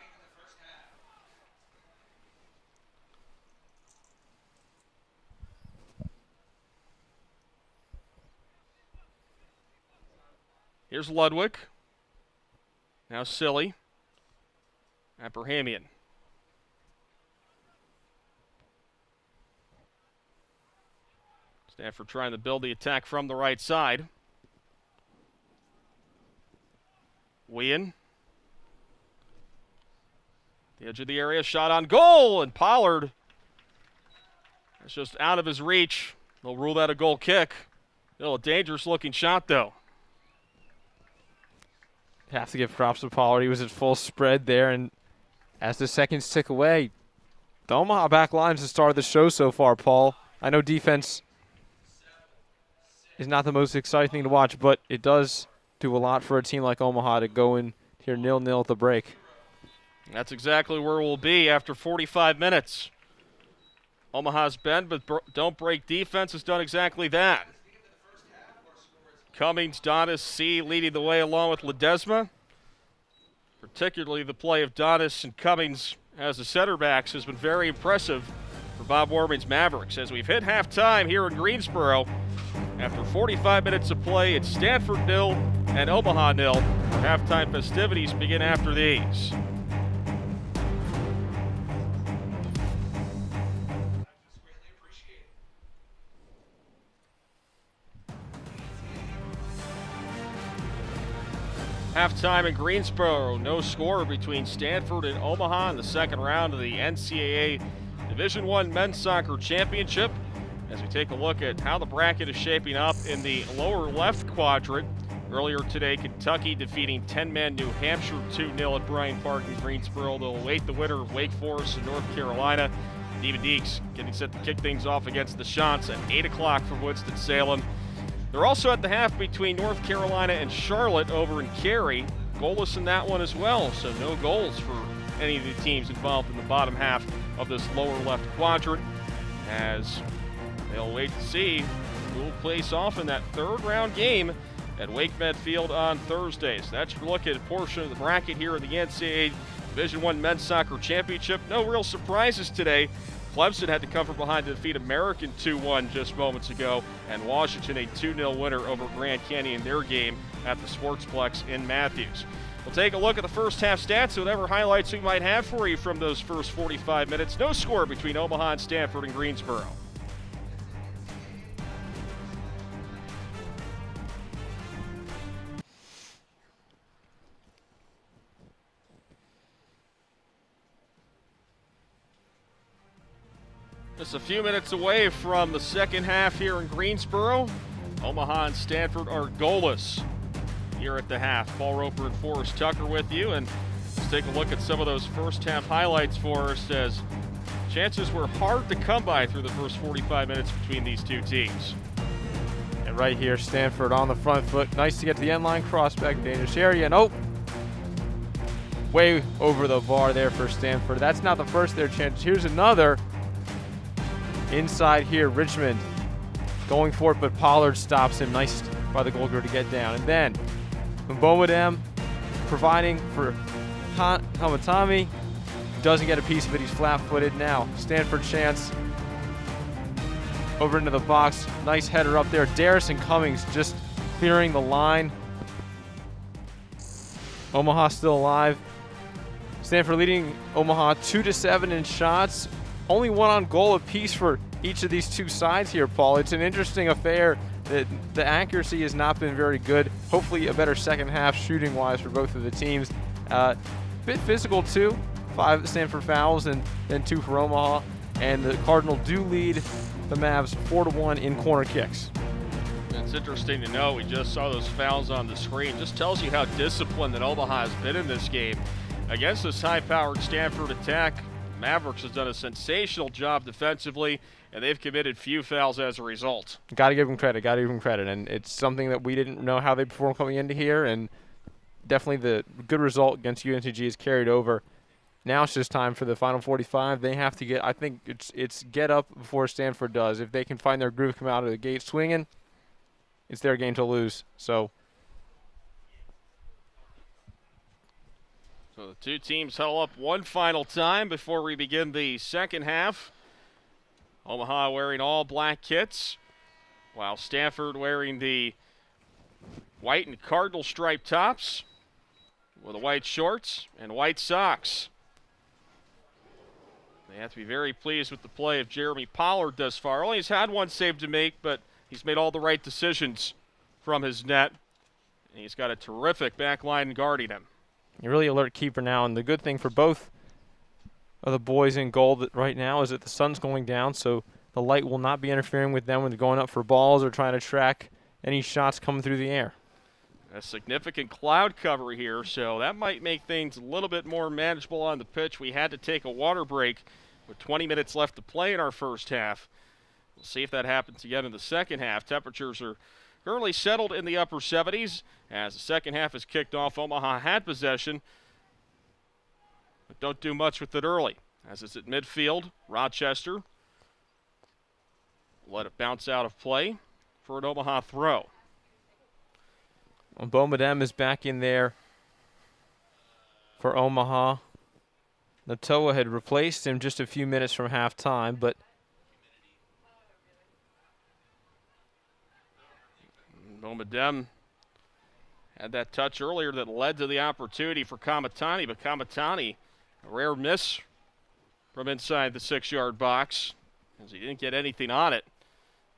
Here's Ludwig. Now Silly. Abrahamian. Stanford trying to build the attack from the right side. Wien. The edge of the area, shot on goal, and Pollard. It's just out of his reach. They'll rule that a goal kick. Still a dangerous looking shot though. Have to give props to Pollard. He was at full spread there, and as the seconds tick away, the Omaha back line is the star of the show so far, Paul. I know defense is not the most exciting thing to watch, but it does do a lot for a team like Omaha to go in here 0-0 at the break. That's exactly where we'll be after 45 minutes. Omaha's bend, but don't break defense has done exactly that. Cummings, Donis, C leading the way along with Ledesma. Particularly the play of Donis and Cummings as the center backs has been very impressive for Bob Warman's Mavericks. As we've hit halftime here in Greensboro, after 45 minutes of play, it's Stanford 0 and Omaha 0. Halftime festivities begin after these. Halftime in Greensboro, no score between Stanford and Omaha in the second round of the NCAA Division I Men's Soccer Championship. As we take a look at how the bracket is shaping up in the lower left quadrant. Earlier today, Kentucky defeating 10-man New Hampshire 2-0 at Bryant Park in Greensboro. They'll await the winner of Wake Forest and North Carolina. David Deeks getting set to kick things off against the Chants at 8 o'clock from Winston-Salem. They're also at the half between North Carolina and Charlotte over in Cary. Goalless in that one as well, so no goals for any of the teams involved in the bottom half of this lower left quadrant, as they'll wait to see who will place off in that third round game at Wake Med Field on Thursday. So that's your look at a portion of the bracket here in the NCAA Division I Men's Soccer Championship. No real surprises today. Clemson had to come from behind to defeat American 2-1 just moments ago, and Washington a 2-0 winner over Grand Canyon in their game at the Sportsplex in Matthews. We'll take a look at the first half stats, so whatever highlights we might have for you from those first 45 minutes. No score between Omaha and Stanford and Greensboro. Just a few minutes away from the second half here in Greensboro. Omaha and Stanford are goalless here at the half. Paul Roper and Forrest Tucker with you, and let's take a look at some of those first half highlights for us, as chances were hard to come by through the first 45 minutes between these two teams. And right here, Stanford on the front foot. Nice to get to the end line, cross back, dangerous area, and oh! way over the bar there for Stanford. That's not the first of their chances. Here's another. Inside here, Richmond going for it, but Pollard stops him. Nice by the goalkeeper to get down. And then Mbomodem providing for Hamatami. Doesn't get a piece of it. He's flat-footed now. Stanford chance over into the box. Nice header up there. Darrison Cummings just clearing the line. Omaha still alive. Stanford leading Omaha 2-7 in shots. Only one on goal apiece for each of these two sides here, Paul. It's an interesting affair. The accuracy has not been very good. Hopefully a better second half shooting-wise for both of the teams. Bit physical too. 5 Stanford fouls and then 2 for Omaha. And the Cardinal do lead the Mavs 4-1 in corner kicks. It's interesting to know. We just saw those fouls on the screen. Just tells you how disciplined that Omaha has been in this game. Against this high-powered Stanford attack, Mavericks has done a sensational job defensively, and they've committed few fouls as a result. Got to give them credit, and it's something that we didn't know how they performed coming into here, and definitely the good result against UNCG is carried over. Now it's just time for the final 45. They have to get, I think it's get up before Stanford does. If they can find their groove, come out of the gate swinging, it's their game to lose. So the two teams huddle up one final time before we begin the second half. Omaha wearing all black kits, while Stanford wearing the white and cardinal striped tops with the white shorts and white socks. They have to be very pleased with the play of Jeremy Pollard thus far. Only has had one save to make, but he's made all the right decisions from his net. And he's got a terrific back line guarding him. You're really alert keeper now, and the good thing for both of the boys in goal right now is that the sun's going down, so the light will not be interfering with them when they're going up for balls or trying to track any shots coming through the air. A significant cloud cover here, so that might make things a little bit more manageable on the pitch. We had to take a water break with 20 minutes left to play in our first half. We'll see if that happens again in the second half. Temperatures are currently settled in the upper 70s. As the second half is kicked off, Omaha had possession, but don't do much with it early. As it's at midfield, Rochester let it bounce out of play for an Omaha throw. Mbomodem is back in there for Omaha. Natoa had replaced him just a few minutes from halftime, but Mbomodem had that touch earlier that led to the opportunity for Kamatani, but Kamatani, a rare miss from inside the 6-yard box, as he didn't get anything on it.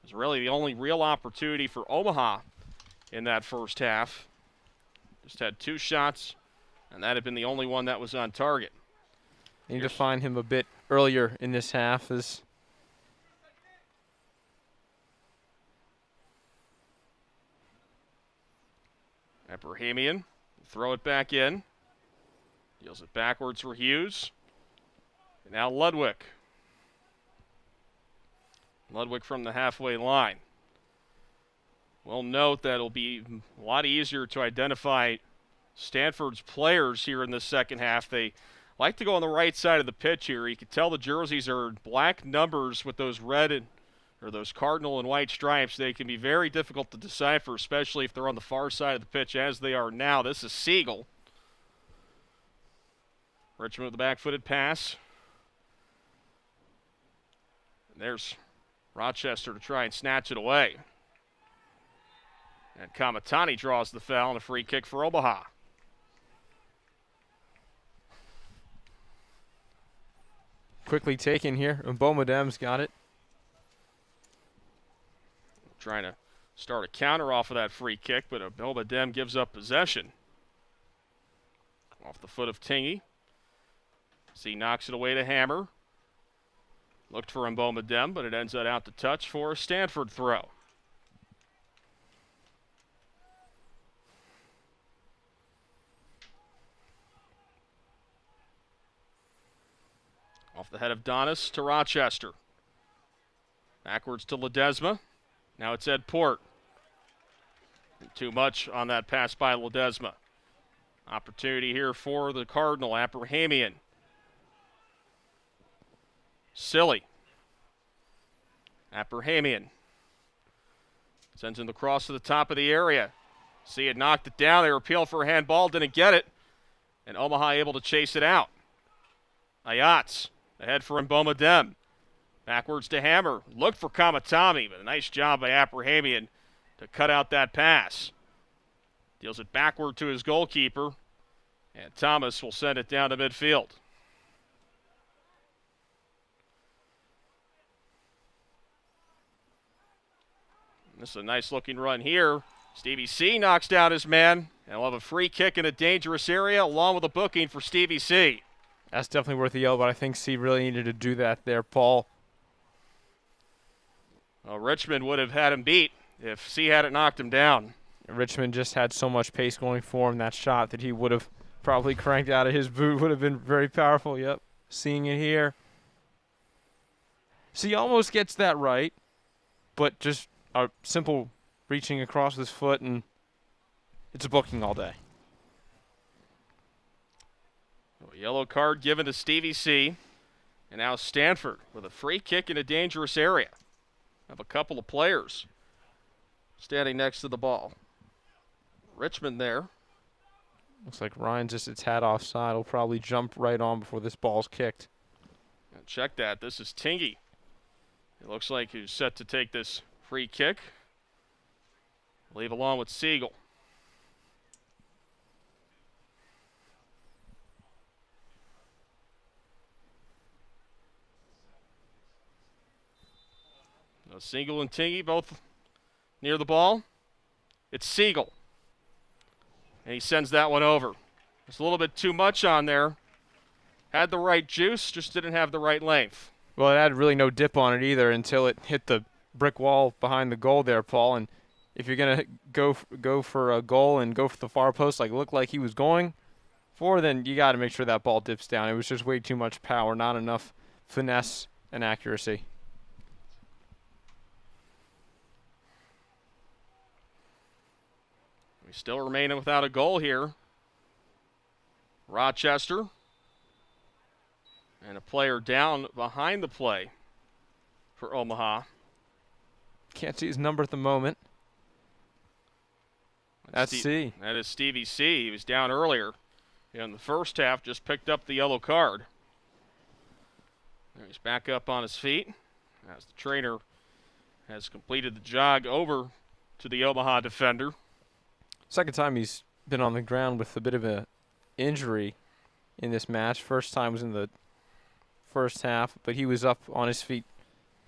It was really the only real opportunity for Omaha in that first half. Just had 2 shots, and that had been the only one that was on target. Need to find him a bit earlier in this half. Ebrahimian throw it back in. Deals it backwards for Hughes. And now Ludwig. Ludwig from the halfway line. We'll note that it'll be a lot easier to identify Stanford's players here in the second half. They like to go on the right side of the pitch here. You can tell the jerseys are black numbers with those red or those cardinal and white stripes. They can be very difficult to decipher, especially if they're on the far side of the pitch as they are now. This is Siegel. Richmond with the back-footed pass. And there's Rochester to try and snatch it away. And Kamatani draws the foul and a free kick for Omaha. Quickly taken here. Mbomodem's got it. Trying to start a counter off of that free kick, but Mbomodem gives up possession. Off the foot of Tingy. See, knocks it away to Hammer. Looked for Mbomodem, but it ends up out to touch for a Stanford throw. Off the head of Donis to Rochester. Backwards to Ledesma. Now it's Ed Port. And too much on that pass by Ledesma. Opportunity here for the Cardinal. Abrahamian. Silly. Abrahamian. Sends in the cross to the top of the area. See it knocked it down. They were appealed for a handball. Didn't get it. And Omaha able to chase it out. Ayats ahead for Mboma Dem. Backwards to Hammer. Looked for Kamatami, but a nice job by Abrahamian to cut out that pass. Deals it backward to his goalkeeper. And Thomas will send it down to midfield. This is a nice looking run here. Stevie C knocks down his man. And he'll have a free kick in a dangerous area along with a booking for Stevie C. That's definitely worth a yell, but I think C really needed to do that there, Paul. Well, Richmond would have had him beat if C hadn't knocked him down. Richmond just had so much pace going for him. That shot that he would have probably cranked out of his boot would have been very powerful. Yep, seeing it here. C almost gets that right, but just a simple reaching across his foot, and it's a booking all day. A yellow card given to Stevie C. And now Stanford with a free kick in a dangerous area. Have a couple of players standing next to the ball. Richmond there. Looks like Ryan just a tad offside. Will probably jump right on before this ball's kicked. And check that. This is Tingy. It looks like he's set to take this free kick. Leave along with Siegel. Siegel and Tingy both near the ball. It's Siegel. And he sends that one over. It's a little bit too much on there. Had the right juice, just didn't have the right length. Well, it had really no dip on it either until it hit the brick wall behind the goal there, Paul. And if you're going to go for a goal and go for the far post like it looked like he was going for, then you got to make sure that ball dips down. It was just way too much power, not enough finesse and accuracy. We still remaining without a goal here. Rochester. And a player down behind the play for Omaha. Can't see his number at the moment. That's C. That is Stevie C. He was down earlier in the first half, just picked up the yellow card. There he's back up on his feet as the trainer has completed the jog over to the Omaha defender. Second time he's been on the ground with a bit of an injury in this match. First time was in the first half, but he was up on his feet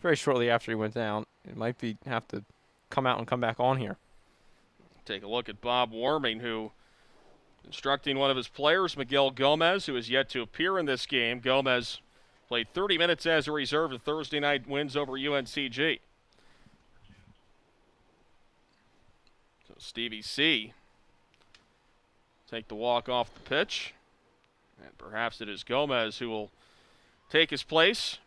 very shortly after he went down. It might have to come out and come back on here. Take a look at Bob Warming, who instructing one of his players, Miguel Gomez, who has yet to appear in this game. Gomez played 30 minutes as a reserve in Thursday night wins over UNCG. So Stevie C take the walk off the pitch. And perhaps it is Gomez who will take his place.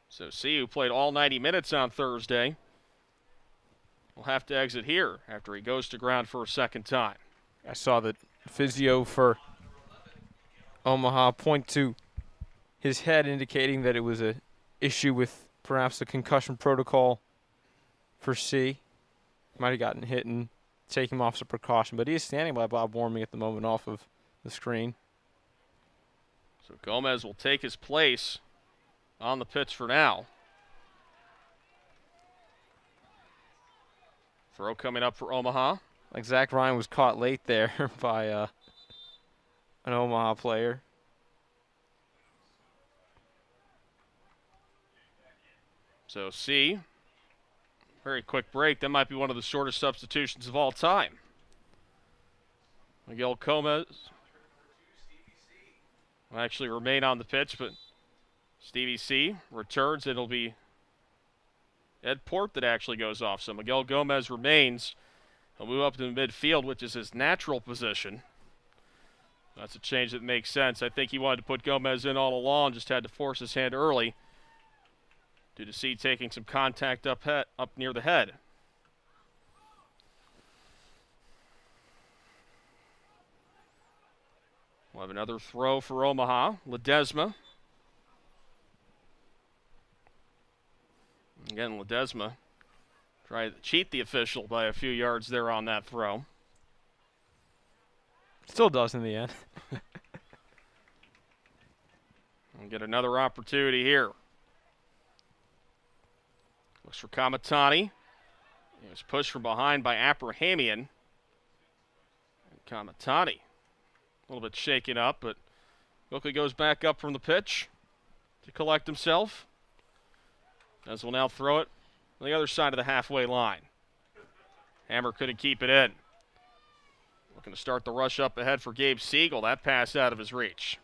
So C, who played all 90 minutes on Thursday, will have to exit here after he goes to ground for a second time. I saw the physio for Omaha point to his head, indicating that it was an issue with perhaps the concussion protocol for C. Might have gotten hit and take him off as a precaution, but he is standing by Bob Warming at the moment off of the screen. So Gomez will take his place on the pitch for now. Throw coming up for Omaha. Like Zach Ryan was caught late there by an Omaha player. So C, very quick break. That might be one of the shortest substitutions of all time. Miguel Gomez will actually remain on the pitch, but Stevie C returns. It'll be Ed Port that actually goes off. So Miguel Gomez remains. He'll move up to the midfield, which is his natural position. That's a change that makes sense. I think he wanted to put Gomez in all along, just had to force his hand early due to C taking some contact up near the head. We'll have another throw for Omaha. Ledesma. Again, Ledesma tried to cheat the official by a few yards there on that throw. Still does in the end. We'll get another opportunity here. Looks for Kamatani. He was pushed from behind by Abrahamian. And Kamatani, a little bit shaken up, but quickly goes back up from the pitch to collect himself. As will now throw it on the other side of the halfway line. Hammer couldn't keep it in. Looking to start the rush up ahead for Gabe Siegel. That pass out of his reach.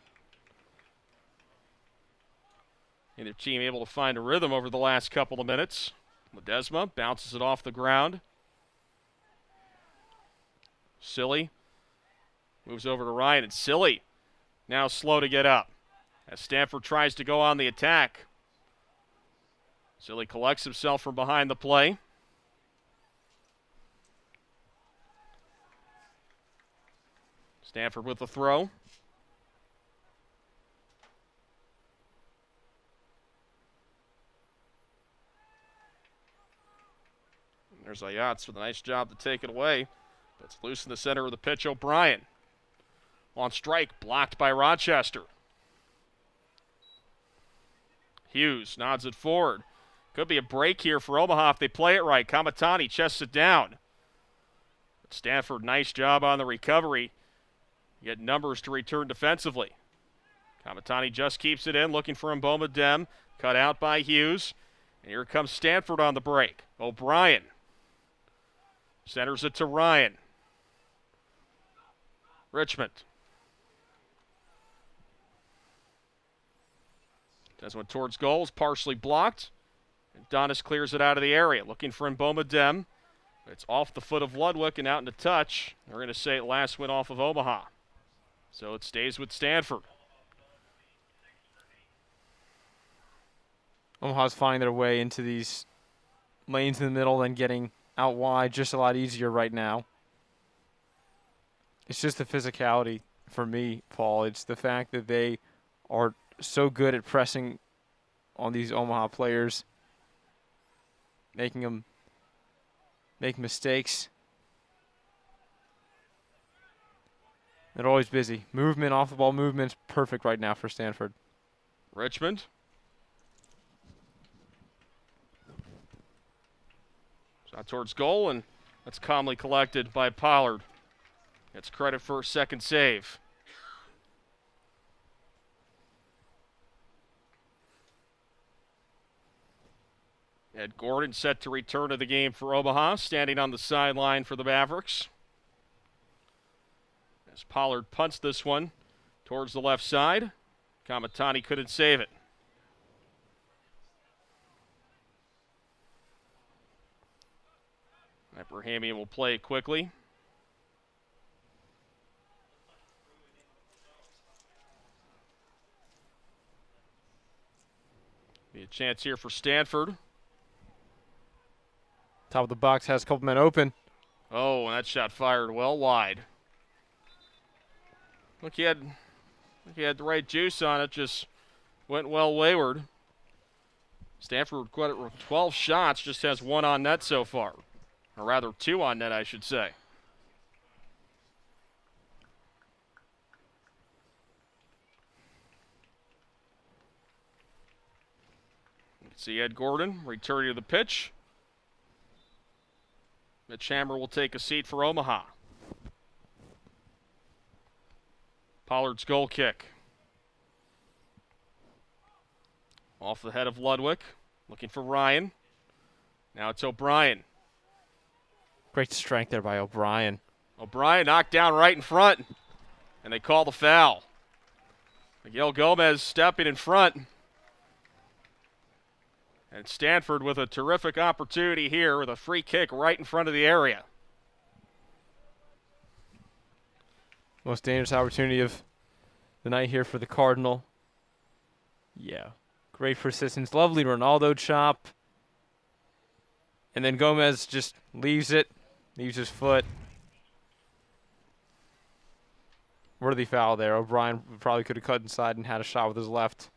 Neither team able to find a rhythm over the last couple of minutes. Ledesma bounces it off the ground. Silly moves over to Ryan, and Silly now slow to get up as Stanford tries to go on the attack. Silly collects himself from behind the play. Stanford with the throw. There's Ayats with a nice job to take it away. That's loose in the center of the pitch. O'Brien on strike, blocked by Rochester. Hughes nods it forward. Could be a break here for Omaha if they play it right. Kamatani chests it down. But Stanford, nice job on the recovery. Get numbers to return defensively. Kamatani just keeps it in, looking for Mboma Dem. Cut out by Hughes. And here comes Stanford on the break. O'Brien centers it to Ryan. Richmond. Does one towards goals, partially blocked. And Donis clears it out of the area, looking for Mboma Dem. It's off the foot of Ludwig and out into touch. They're going to say it last went off of Omaha. So it stays with Stanford. Omaha's finding their way into these lanes in the middle and getting out wide just a lot easier right now. It's just the physicality for me, Paul. It's the fact that they are so good at pressing on these Omaha players, making them make mistakes. They're always busy. Movement, off the ball movement's perfect right now for Stanford. Richmond. Shot towards goal, and that's calmly collected by Pollard. Gets credit for a second save. Ed Gordon set to return to the game for Omaha, standing on the sideline for the Mavericks. As Pollard punts this one towards the left side, Kamatani couldn't save it. Abrahamian will play it quickly. Be a chance here for Stanford. Top of the box has a couple men open. Oh, and that shot fired well wide. Look, he had the right juice on it, just went well wayward. Stanford, 12 shots, just has one on net so far. Or rather, two on net, I should say. You can see Ed Gordon returning to the pitch. Mitch Hammer will take a seat for Omaha. Pollard's goal kick. Off the head of Ludwig. Looking for Ryan. Now it's O'Brien. Great strength there by O'Brien. O'Brien knocked down right in front. And they call the foul. Miguel Gomez stepping in front. And Stanford with a terrific opportunity here with a free kick right in front of the area. Most dangerous opportunity of the night here for the Cardinal. Yeah. Great persistence. Lovely Ronaldo chop. And then Gomez just leaves it. Leaves his foot. worthy foul there. O'Brien probably could have cut inside and had a shot with his left.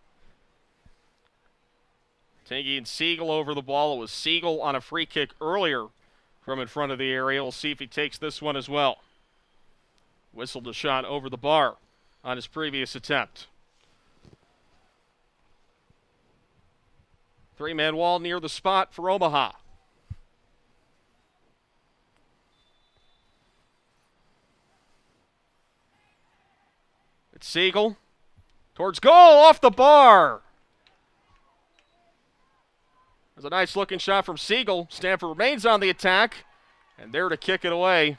Tangy and Siegel over the ball. It was Siegel on a free kick earlier from in front of the area. We'll see if he takes this one as well. Whistled a shot over the bar on his previous attempt. Three-man wall near the spot for Omaha. It's Siegel towards goal, off the bar. There's a nice-looking shot from Siegel. Stanford remains on the attack, and there to kick it away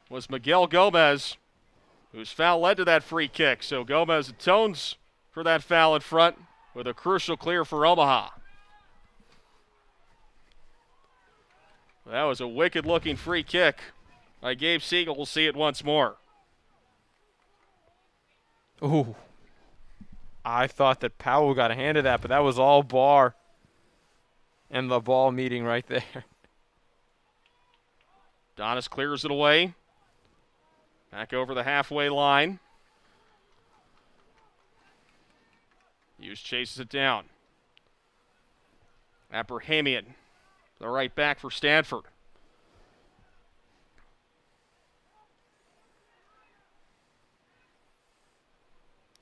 was Miguel Gomez, whose foul led to that free kick. So Gomez atones for that foul in front with a crucial clear for Omaha. That was a wicked-looking free kick by Gabe Siegel. We'll see it once more. Ooh. I thought that Powell got a hand of that, but that was all bar and the ball meeting right there. Donis clears it away. Back over the halfway line. Hughes chases it down. Abrahamian, the right back for Stanford.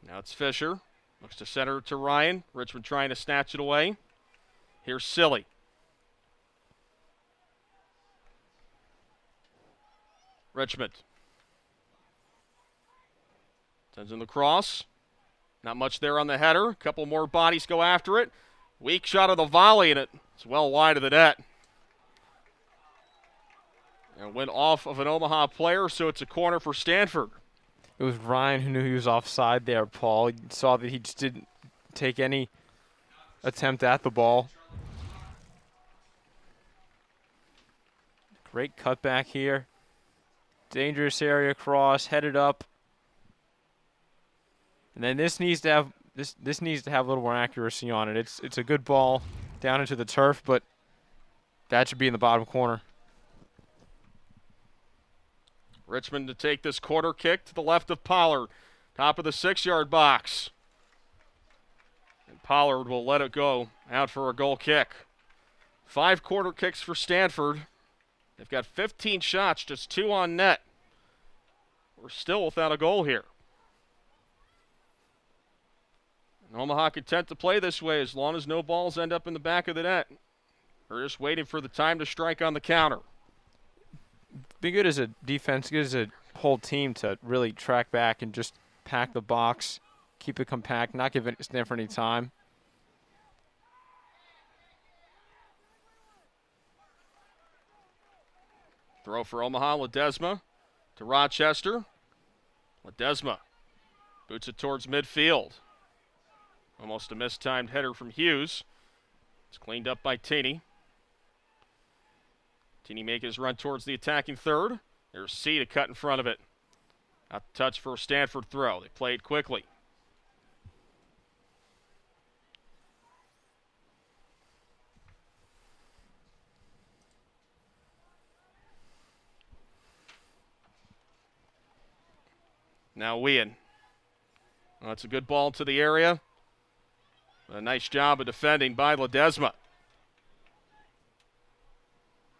Now it's Fisher. Looks to center to Ryan. Richmond trying to snatch it away. Here's Silly. Richmond. Sends in the cross. Not much there on the header. A couple more bodies go after it. Weak shot of the volley, and it's well wide of the net. And went off of an Omaha player, so it's a corner for Stanford. It was Ryan who knew he was offside there, Paul. He saw that he just didn't take any attempt at the ball. Great cutback here. Dangerous area cross, headed up. And then this needs to have this needs to have a little more accuracy on it. It's a good ball down into the turf, but that should be in the bottom corner. Richmond to take this corner kick to the left of Pollard. Top of the 6-yard box. And Pollard will let it go out for a goal kick. 5 corner kicks for Stanford. They've got 15 shots, just 2 on net. We're still without a goal here. And Omaha content to play this way as long as no balls end up in the back of the net. We're just waiting for the time to strike on the counter. Be good as a defense, good as a whole team to really track back and just pack the box, keep it compact, not give Stanford any time. Throw for Omaha, Ledesma to Rochester. Ledesma boots it towards midfield. Almost a mistimed header from Hughes. It's cleaned up by Taney. Taney make his run towards the attacking third. There's C to cut in front of it. Out the touch for a Stanford throw. They play it quickly. Now Wien. Well, that's a good ball to the area. A nice job of defending by Ledesma.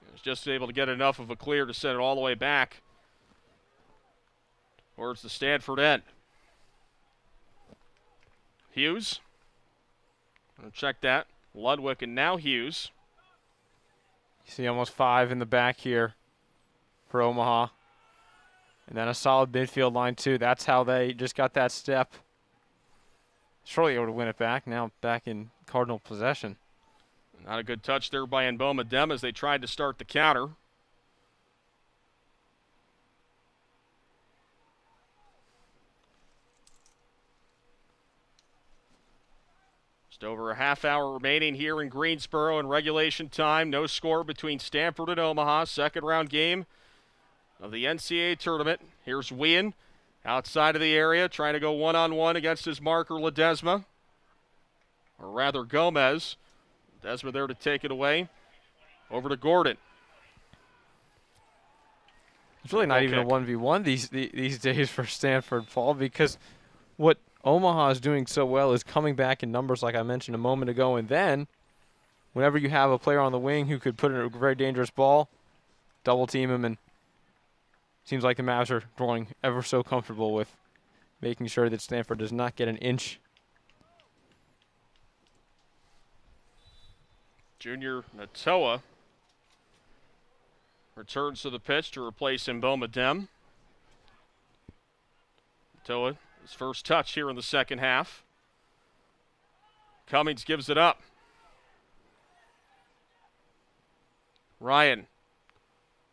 He was just able to get enough of a clear to send it all the way back towards the Stanford end. Hughes. I'll check that. Ludwig and now Hughes. You see almost 5 in the back here for Omaha. And then a solid midfield line, too. That's how they just got that step. Surely able to win it back. Now back in Cardinal possession. Not a good touch there by Mboma Dem as they tried to start the counter. Just over a half hour remaining here in Greensboro in regulation time. No score between Stanford and Omaha. Second round game of the NCAA tournament. Here's Wien outside of the area trying to go one-on-one against his marker Ledesma. Or rather Gomez. Ledesma there to take it away. Over to Gordon. It's really not even a 1v1 these days for Stanford, Paul, because what Omaha is doing so well is coming back in numbers like I mentioned a moment ago, and then whenever you have a player on the wing who could put in a very dangerous ball, double team him, and seems like the Mavs are growing ever so comfortable with making sure that Stanford does not get an inch. Junior Natoa returns to the pitch to replace Mboma Dem. Natoa, his first touch here in the second half. Cummings gives it up. Ryan.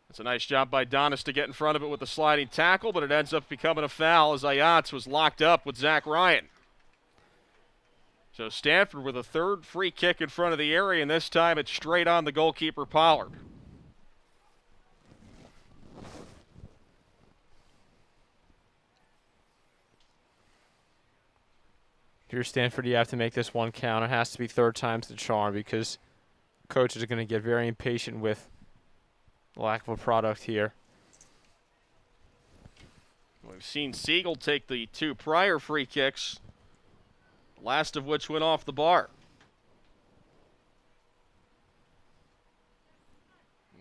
That's a nice job by Donis to get in front of it with a sliding tackle, but it ends up becoming a foul as Ayats was locked up with Zach Ryan. So Stanford with a third free kick in front of the area, and this time it's straight on the goalkeeper Pollard. If you're Stanford, you have to make this one count. It has to be third time's the charm because coaches are going to get very impatient with the lack of a product here. We've seen Siegel take the two prior free kicks, last of which went off the bar.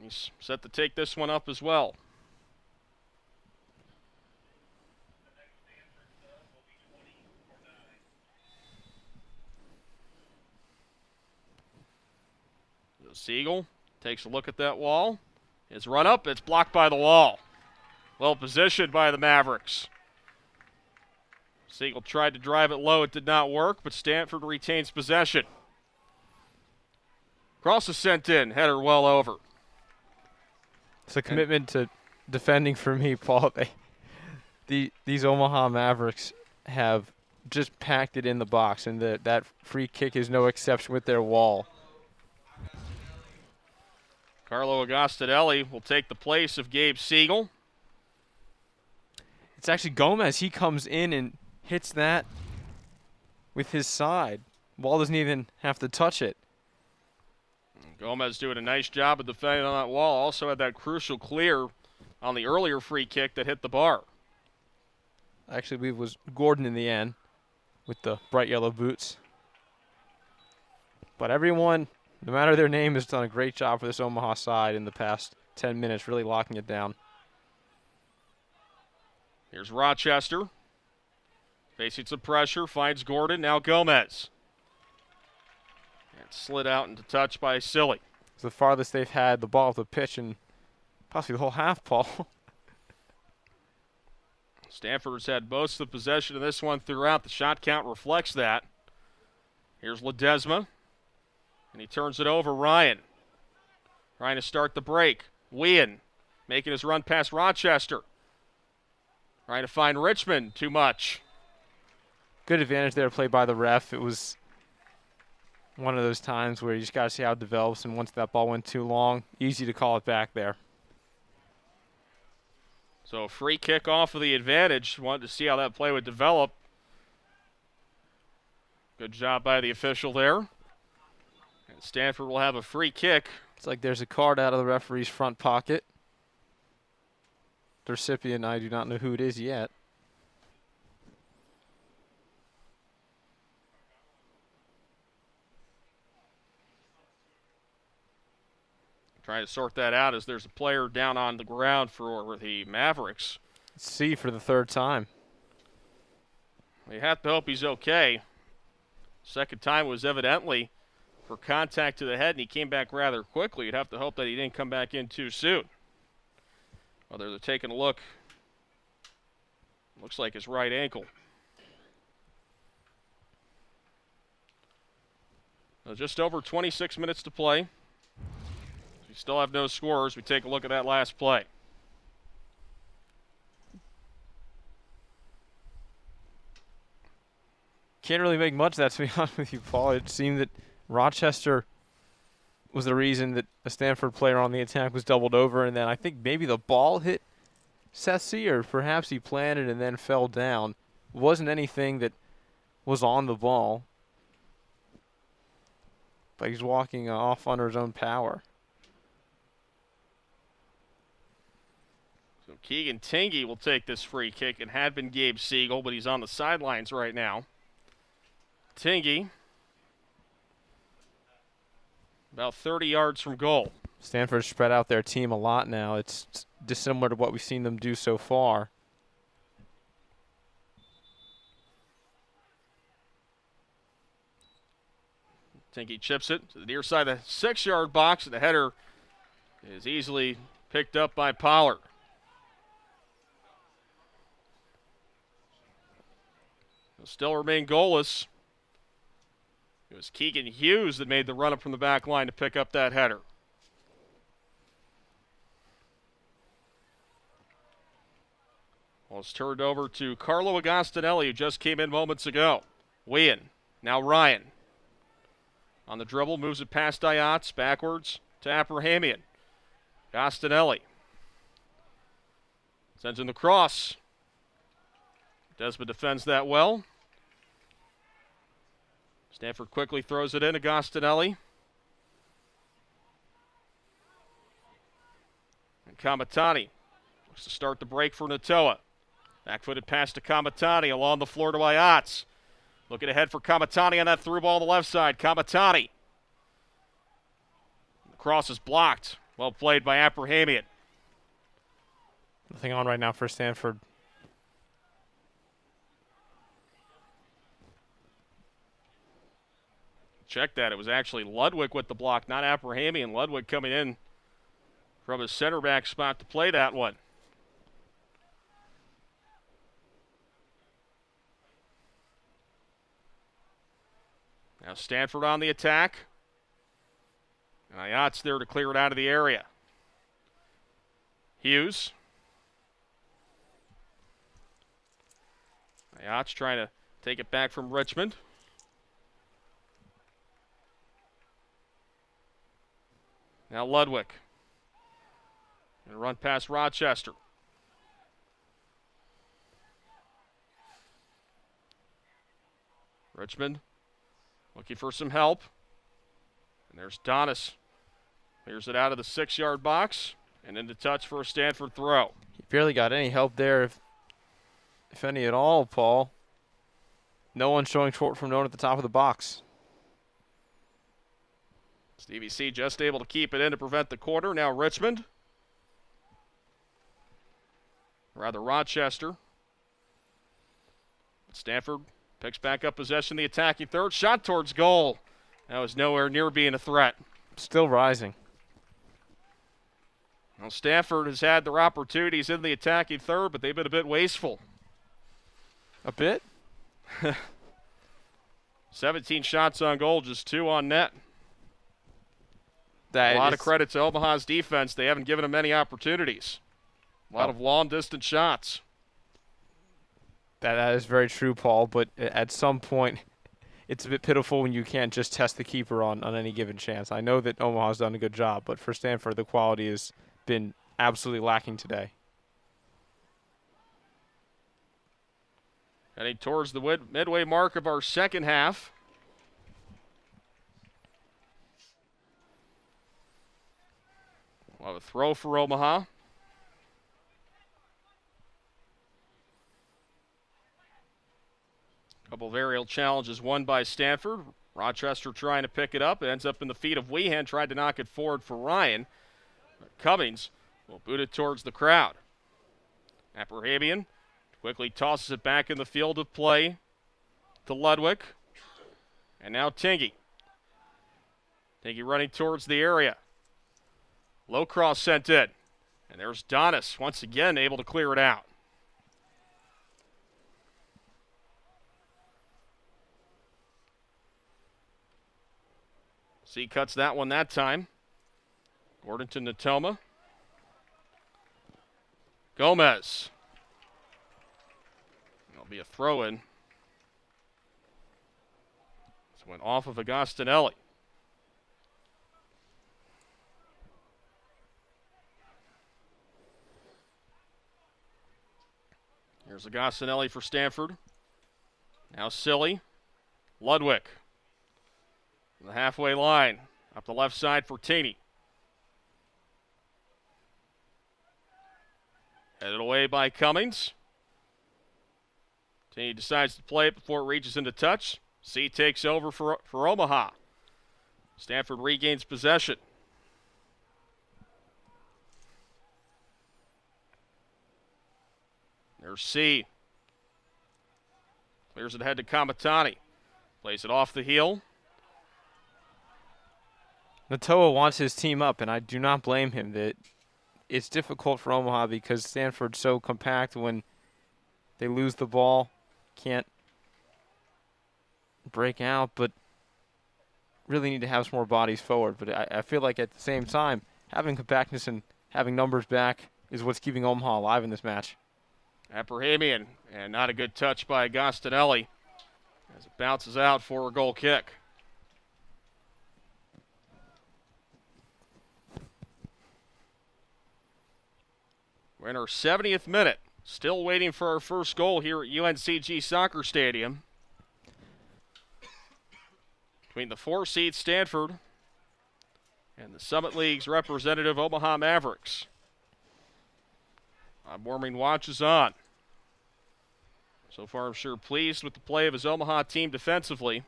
He's set to take this one up as well. So Siegel takes a look at that wall. His run up, it's blocked by the wall. Well positioned by the Mavericks. Siegel tried to drive it low, it did not work, but Stanford retains possession. Cross is sent in, header well over. It's a commitment to defending for me, Paul. These Omaha Mavericks have just packed it in the box, and that free kick is no exception with their wall. Carlo Agostadelli will take the place of Gabe Siegel. It's actually Gomez. He comes in and hits that with his side. Wall doesn't even have to touch it. Gomez doing a nice job of defending on that wall. Also had that crucial clear on the earlier free kick that hit the bar. Actually, I believe it was Gordon in the end with the bright yellow boots. But everyone, no matter their name, has done a great job for this Omaha side in the past 10 minutes, really locking it down. Here's Rochester. Facing some pressure, finds Gordon, now Gomez. And slid out into touch by Silly. It's the farthest they've had the ball off the pitch in possibly the whole half, Paul. Stanford's had most of the possession of this one throughout. The shot count reflects that. Here's Ledesma. And he turns it over. Ryan. Trying to start the break. Wien making his run past Rochester. Trying to find Richmond. Too much. Good advantage there played by the ref. It was one of those times where you just got to see how it develops, and once that ball went too long, easy to call it back there. So free kick off of the advantage. Wanted to see how that play would develop. Good job by the official there. And Stanford will have a free kick. It's like there's a card out of the referee's front pocket. The recipient, I do not know who it is yet. Trying to sort that out as there's a player down on the ground for the Mavericks. C for the third time. You have to hope he's okay. Second time was evidently for contact to the head, and he came back rather quickly. You'd have to hope that he didn't come back in too soon. Well, they're taking a look. Looks like his right ankle. Just over 26 minutes to play. We still have no scorers. We take a look at that last play. Can't really make much of that, to be honest with you, Paul. It seemed that Rochester was the reason that a Stanford player on the attack was doubled over, and then I think maybe the ball hit Sessi, or perhaps he planted and then fell down. It wasn't anything that was on the ball. But he's walking off under his own power. So So Keegan Tingy will take this free kick. It had been Gabe Siegel, but he's on the sidelines right now. Tingy, about 30 yards from goal. Stanford spread out their team a lot now. It's dissimilar to what we've seen them do so far. Tinky chips it to the near side of the 6-yard box, and the header is easily picked up by Pollard. They'll still remain goalless. It was Keegan Hughes that made the run up from the back line to pick up that header. Well, it's turned over to Carlo Agostinelli, who just came in moments ago. Wien, now Ryan. On the dribble, moves it past Diatz, backwards to Abrahamian. Agostinelli sends in the cross. Desmond defends that well. Stanford quickly throws it in. Agostinelli. And Kamatani looks to start the break for Natoa. Back-footed pass to Kamatani along the floor to Ayatz. Looking ahead for Kamatani on that through ball on the left side. Kamatani. The cross is blocked. Well played by Abrahamian. Nothing on right now for Stanford. Check that. It was actually Ludwig with the block, not Abrahamian. Ludwig coming in from his center back spot to play that one. Now Stanford on the attack. And Ayat's there to clear it out of the area. Hughes. Ayat's trying to take it back from Richmond. Now Ludwig. Going to run past Rochester. Richmond looking for some help. And there's Donis. Clears it out of the 6-yard box and into touch for a Stanford throw. He barely got any help there, if any at all, Paul. No one showing short from known at the top of the box. Stevie C just able to keep it in to prevent the corner. Now Richmond. Rather Rochester. Stanford picks back up possession, the attacking third. Shot towards goal. That was nowhere near being a threat. Still rising. Well, Stanford has had their opportunities in the attacking third, but they've been a bit wasteful. A bit? 17 shots on goal, just 2 on net. A lot of credit to Omaha's defense. They haven't given them many opportunities. A lot of long distance shots. That is very true, Paul, but at some point it's a bit pitiful when you can't just test the keeper on any given chance. I know that Omaha's done a good job, but for Stanford, the quality has been absolutely lacking today. Heading towards the midway mark of our second half. We'll have a throw for Omaha. Couple of aerial challenges won by Stanford. Rochester trying to pick it up. It ends up in the feet of Weehan. Tried to knock it forward for Ryan. Cummings will boot it towards the crowd. Abrahamian quickly tosses it back in the field of play to Ludwig. And now Tingy. Tingy running towards the area. Low cross sent in. And there's Donis once again able to clear it out. C cuts that one that time. Gordon to Natoma. Gomez. It'll be a throw-in. This went off of Agostinelli. Here's Agostinelli for Stanford. Now Silly. Ludwig. The halfway line. Up the left side for Taney. Headed away by Cummings. He decides to play it before it reaches into touch. C takes over for Omaha. Stanford regains possession. There's C. Clears it ahead to Kamatani. Plays it off the heel. Natoa wants his team up, and I do not blame him. That it's difficult for Omaha because Stanford's so compact when they lose the ball, can't break out, but really need to have some more bodies forward. But I feel like at the same time, having compactness and having numbers back is what's keeping Omaha alive in this match. Abrahamian, and not a good touch by Agostinelli as it bounces out for a goal kick. We're in our 70th minute. Still waiting for our first goal here at UNCG Soccer Stadium. Between the 4-seed Stanford and the Summit League's representative Omaha Mavericks. Warming watch is on. So far, I'm sure pleased with the play of his Omaha team defensively.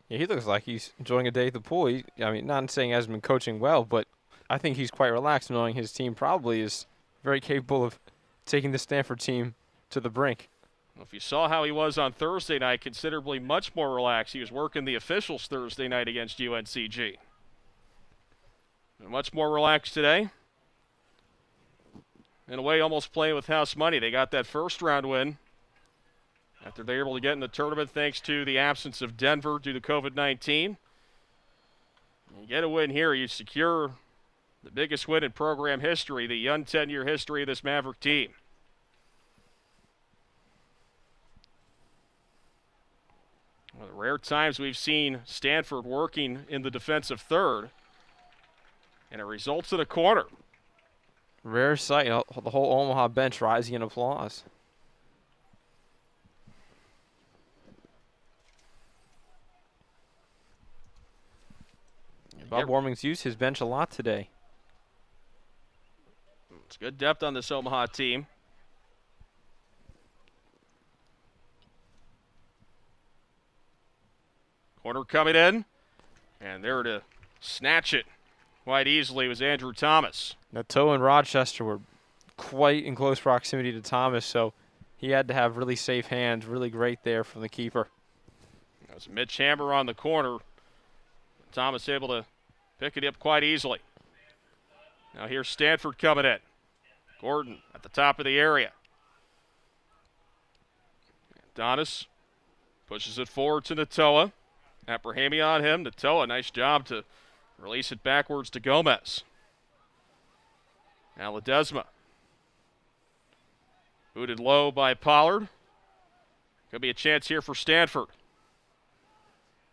Yeah, he looks like he's enjoying a day at the pool. I mean, not saying he hasn't been coaching well, but I think he's quite relaxed knowing his team probably is very capable of taking the Stanford team to the brink. Well, if you saw how he was on Thursday night, considerably much more relaxed. He was working the officials Thursday night against UNCG. And much more relaxed today. In a way, almost playing with house money. They got that first round win after they were able to get in the tournament thanks to the absence of Denver due to COVID-19. You get a win here, you secure the biggest win in program history, the un-10-year history of this Maverick team. One of the rare times we've seen Stanford working in the defensive third, and it results in a corner. Rare sight, the whole Omaha bench rising in applause. Bob Warming's used his bench a lot today. It's good depth on this Omaha team. Corner coming in, and there to snatch it quite easily was Andrew Thomas. Natoa and Rochester were quite in close proximity to Thomas, so he had to have really safe hands, really great there from the keeper. That was Mitch Hammer on the corner. Thomas able to pick it up quite easily. Now here's Stanford coming in. Gordon at the top of the area. Donis pushes it forward to Natoa. Abrahami on him. Natoa, nice job to release it backwards to Gomez. Now Ledesma. Booted low by Pollard. Could be a chance here for Stanford.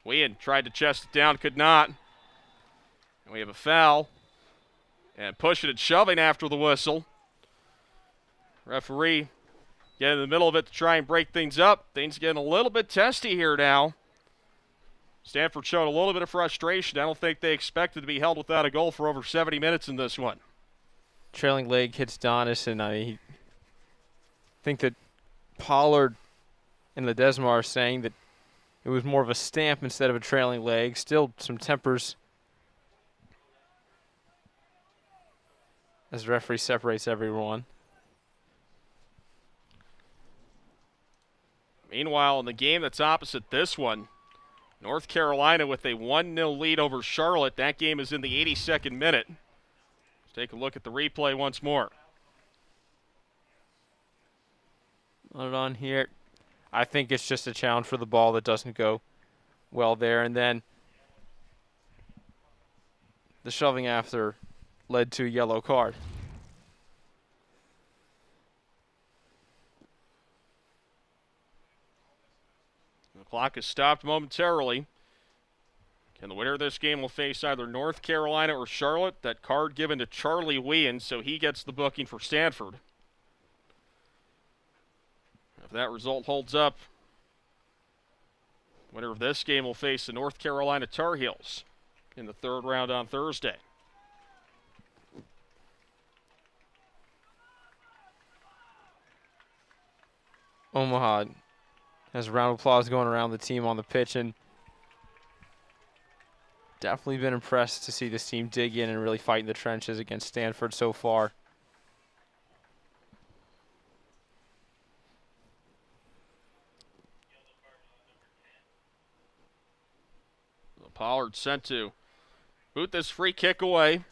Wien tried to chest it down, could not. And we have a foul. And pushing and shoving after the whistle. Referee getting in the middle of it to try and break things up. Things getting a little bit testy here now. Stanford showed a little bit of frustration. I don't think they expected to be held without a goal for over 70 minutes in this one. Trailing leg hits Donis, and I think that Pollard and Ledesma are saying that it was more of a stamp instead of a trailing leg. Still some tempers as the referee separates everyone. Meanwhile, in the game that's opposite this one, North Carolina with a 1-0 lead over Charlotte. That game is in the 82nd minute. Let's take a look at the replay once more. On here, I think it's just a challenge for the ball that doesn't go well there. And then the shoving after led to a yellow card. The clock is stopped momentarily. And the winner of this game will face either North Carolina or Charlotte. That card given to Charlie Wien, so he gets the booking for Stanford. If that result holds up, winner of this game will face the North Carolina Tar Heels in the third round on Thursday. Omaha has a round of applause going around the team on the pitch, and definitely been impressed to see this team dig in and really fight in the trenches against Stanford so far. Pollard sent to boot this free kick away.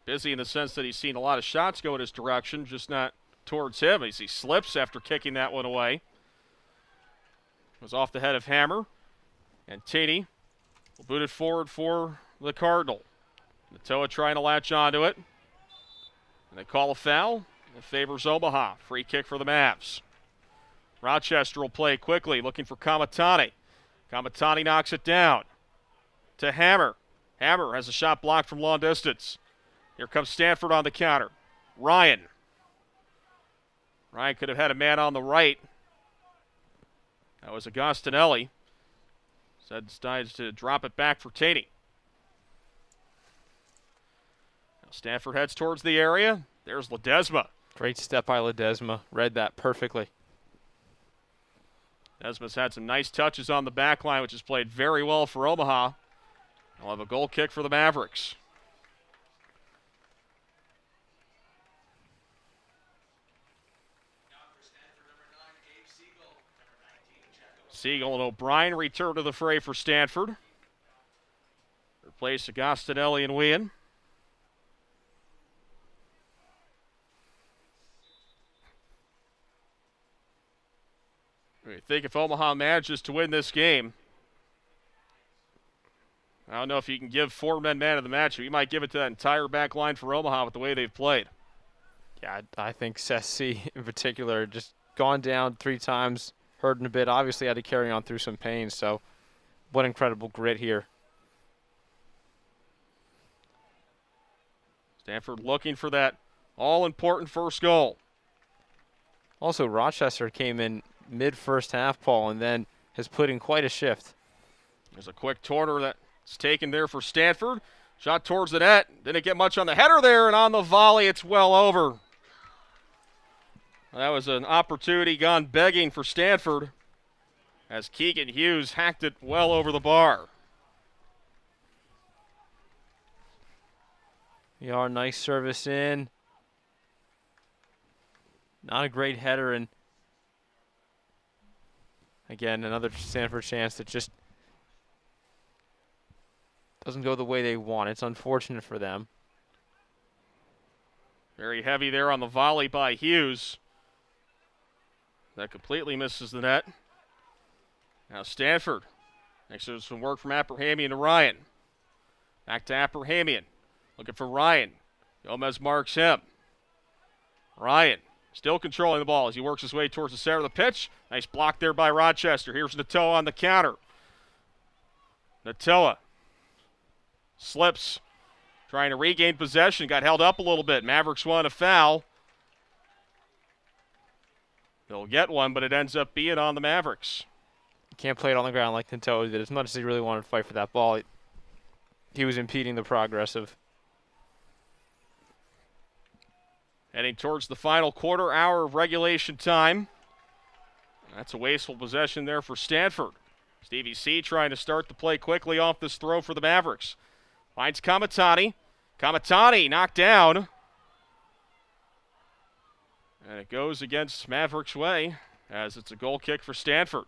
Busy in the sense that he's seen a lot of shots go in his direction, just not towards him as he slips after kicking that one away. Was off the head of Hammer. And Taney will boot it forward for the Cardinal. Natoa trying to latch onto it. And they call a foul. It favors Omaha. Free kick for the Mavs. Rochester will play quickly, looking for Kamatani. Kamatani knocks it down to Hammer. Hammer has a shot blocked from long distance. Here comes Stanford on the counter. Ryan. Ryan could have had a man on the right. That was Agostinelli. Said decides to drop it back for Taney. Now Stanford heads towards the area. There's Ledesma. Great step by Ledesma. Read that perfectly. Ledesma's had some nice touches on the back line, which has played very well for Omaha. They'll have a goal kick for the Mavericks. Siegel and O'Brien return to the fray for Stanford. Replace Agostinelli and Wien. I think if Omaha manages to win this game, I don't know if you can give 4 men man of the match, but you might give it to that entire back line for Omaha with the way they've played. Yeah, I think Seth C. in particular just gone down 3 times, hurting a bit, obviously had to carry on through some pain, so what incredible grit here. Stanford looking for that all-important first goal. Also, Rochester came in mid-first half, Paul, and then has put in quite a shift. There's a quick corner that's taken there for Stanford. Shot towards the net. Didn't get much on the header there, and on the volley, it's well over. That was an opportunity gone begging for Stanford as Keegan Hughes hacked it well over the bar. Yeah, nice service in. Not a great header, and again, another Stanford chance that just doesn't go the way they want. It's unfortunate for them. Very heavy there on the volley by Hughes. That completely misses the net. Now Stanford. Next there's some work from Abrahamian to Ryan. Back to Abrahamian. Looking for Ryan. Gomez marks him. Ryan still controlling the ball as he works his way towards the center of the pitch. Nice block there by Rochester. Here's Natoa on the counter. Natoa slips, trying to regain possession. Got held up a little bit. Mavericks won a foul. They'll get one, but it ends up being on the Mavericks. You can't play it on the ground like Natoa did. As much as he really wanted to fight for that ball, he was impeding the progress of. Heading towards the final quarter hour of regulation time. That's a wasteful possession there for Stanford. Stevie C trying to start the play quickly off this throw for the Mavericks. Finds Kamatani. Kamatani knocked down. And it goes against Mavericks' way as it's a goal kick for Stanford.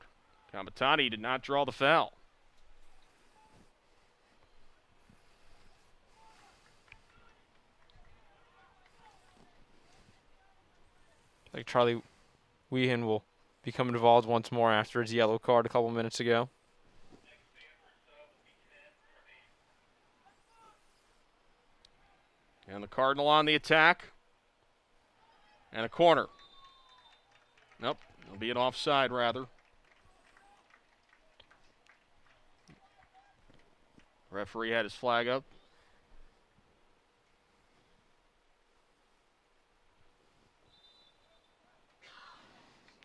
Kamatani did not draw the foul. Like Charlie Weehan will become involved once more after his yellow card a couple minutes ago. And the Cardinal on the attack. And a corner. Nope, it'll be an offside rather. Referee had his flag up.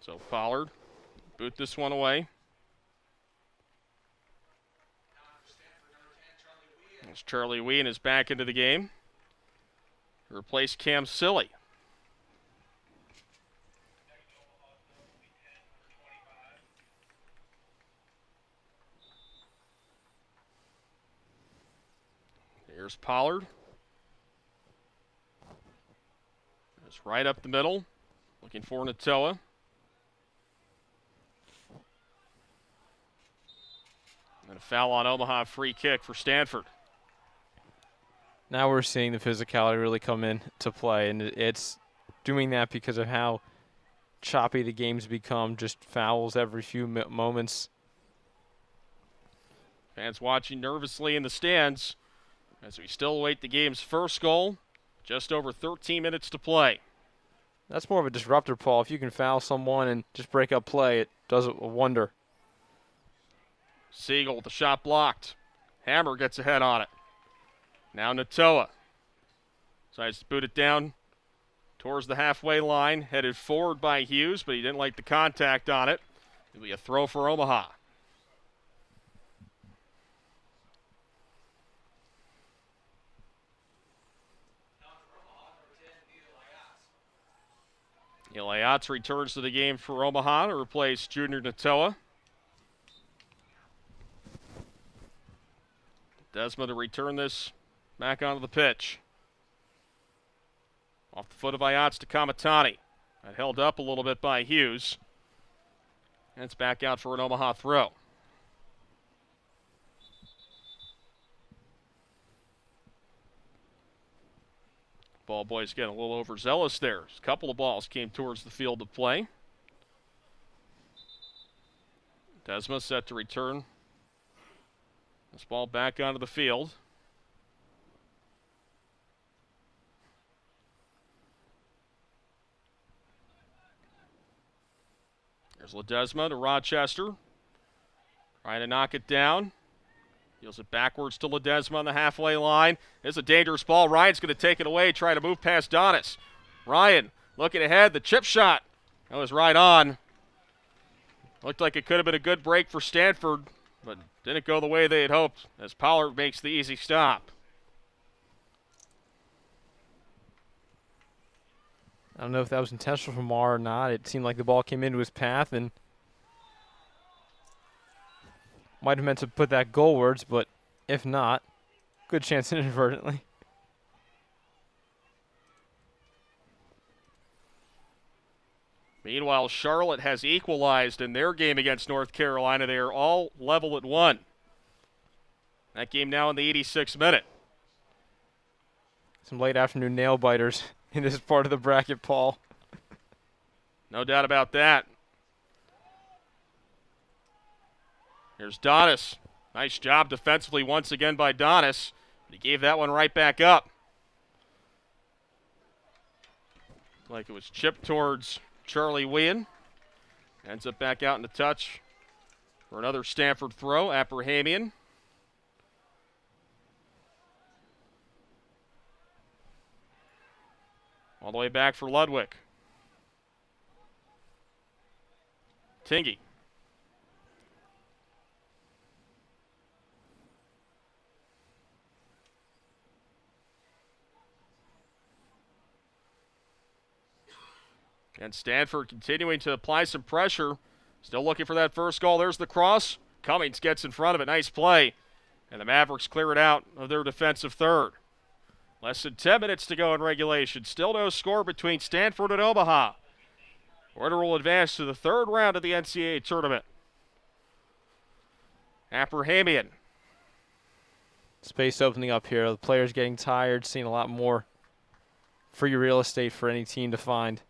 So Pollard, boot this one away. As Charlie Wien is back into the game. To replace Cam Silly. Here's Pollard. It's right up the middle. Looking for Natoa. And a foul on Omaha, free kick for Stanford. Now we're seeing the physicality really come into play, and it's doing that because of how choppy the game's become, just fouls every few moments. Fans watching nervously in the stands as we still await the game's first goal. Just over 13 minutes to play. That's more of a disruptor, Paul. If you can foul someone and just break up play, it does a wonder. Siegel with the shot blocked. Hammer gets ahead on it. Now Natoa. Decides to boot it down towards the halfway line. Headed forward by Hughes, but he didn't like the contact on it. It'll be a throw for Omaha. Elias returns to the game for Omaha to replace Junior Natoa. Desmond to return this back onto the pitch. Off the foot of Ayats to Kamatani. That held up a little bit by Hughes. And it's back out for an Omaha throw. Ball boys getting a little overzealous there. A couple of balls came towards the field of play. Desmond set to return this ball back onto the field. There's Ledesma to Rochester. Trying to knock it down. Deals it backwards to Ledesma on the halfway line. It's a dangerous ball. Ryan's going to take it away, try to move past Donis. Ryan looking ahead. The chip shot. That was right on. Looked like it could have been a good break for Stanford, but didn't go the way they had hoped as Pollard makes the easy stop. I don't know if that was intentional from Marr or not. It seemed like the ball came into his path and might have meant to put that goalwards, but if not, good chance inadvertently. Meanwhile, Charlotte has equalized in their game against North Carolina. They are all level at 1. That game now in the 86th minute. Some late afternoon nail biters in this part of the bracket, Paul. No doubt about that. Here's Donis. Nice job defensively once again by Donis. He gave that one right back up. Like it was chipped towards Charlie Wien. Ends up back out into touch for another Stanford throw. Abrahamian. All the way back for Ludwig. Tingy. And Stanford continuing to apply some pressure. Still looking for that first goal. There's the cross. Cummings gets in front of it. Nice play. And the Mavericks clear it out of their defensive third. Less than 10 minutes to go in regulation. Still no score between Stanford and Omaha. Winner will advance to the third round of the NCAA tournament. Abrahamian. Space opening up here. The players getting tired, seeing a lot more free real estate for any team to find.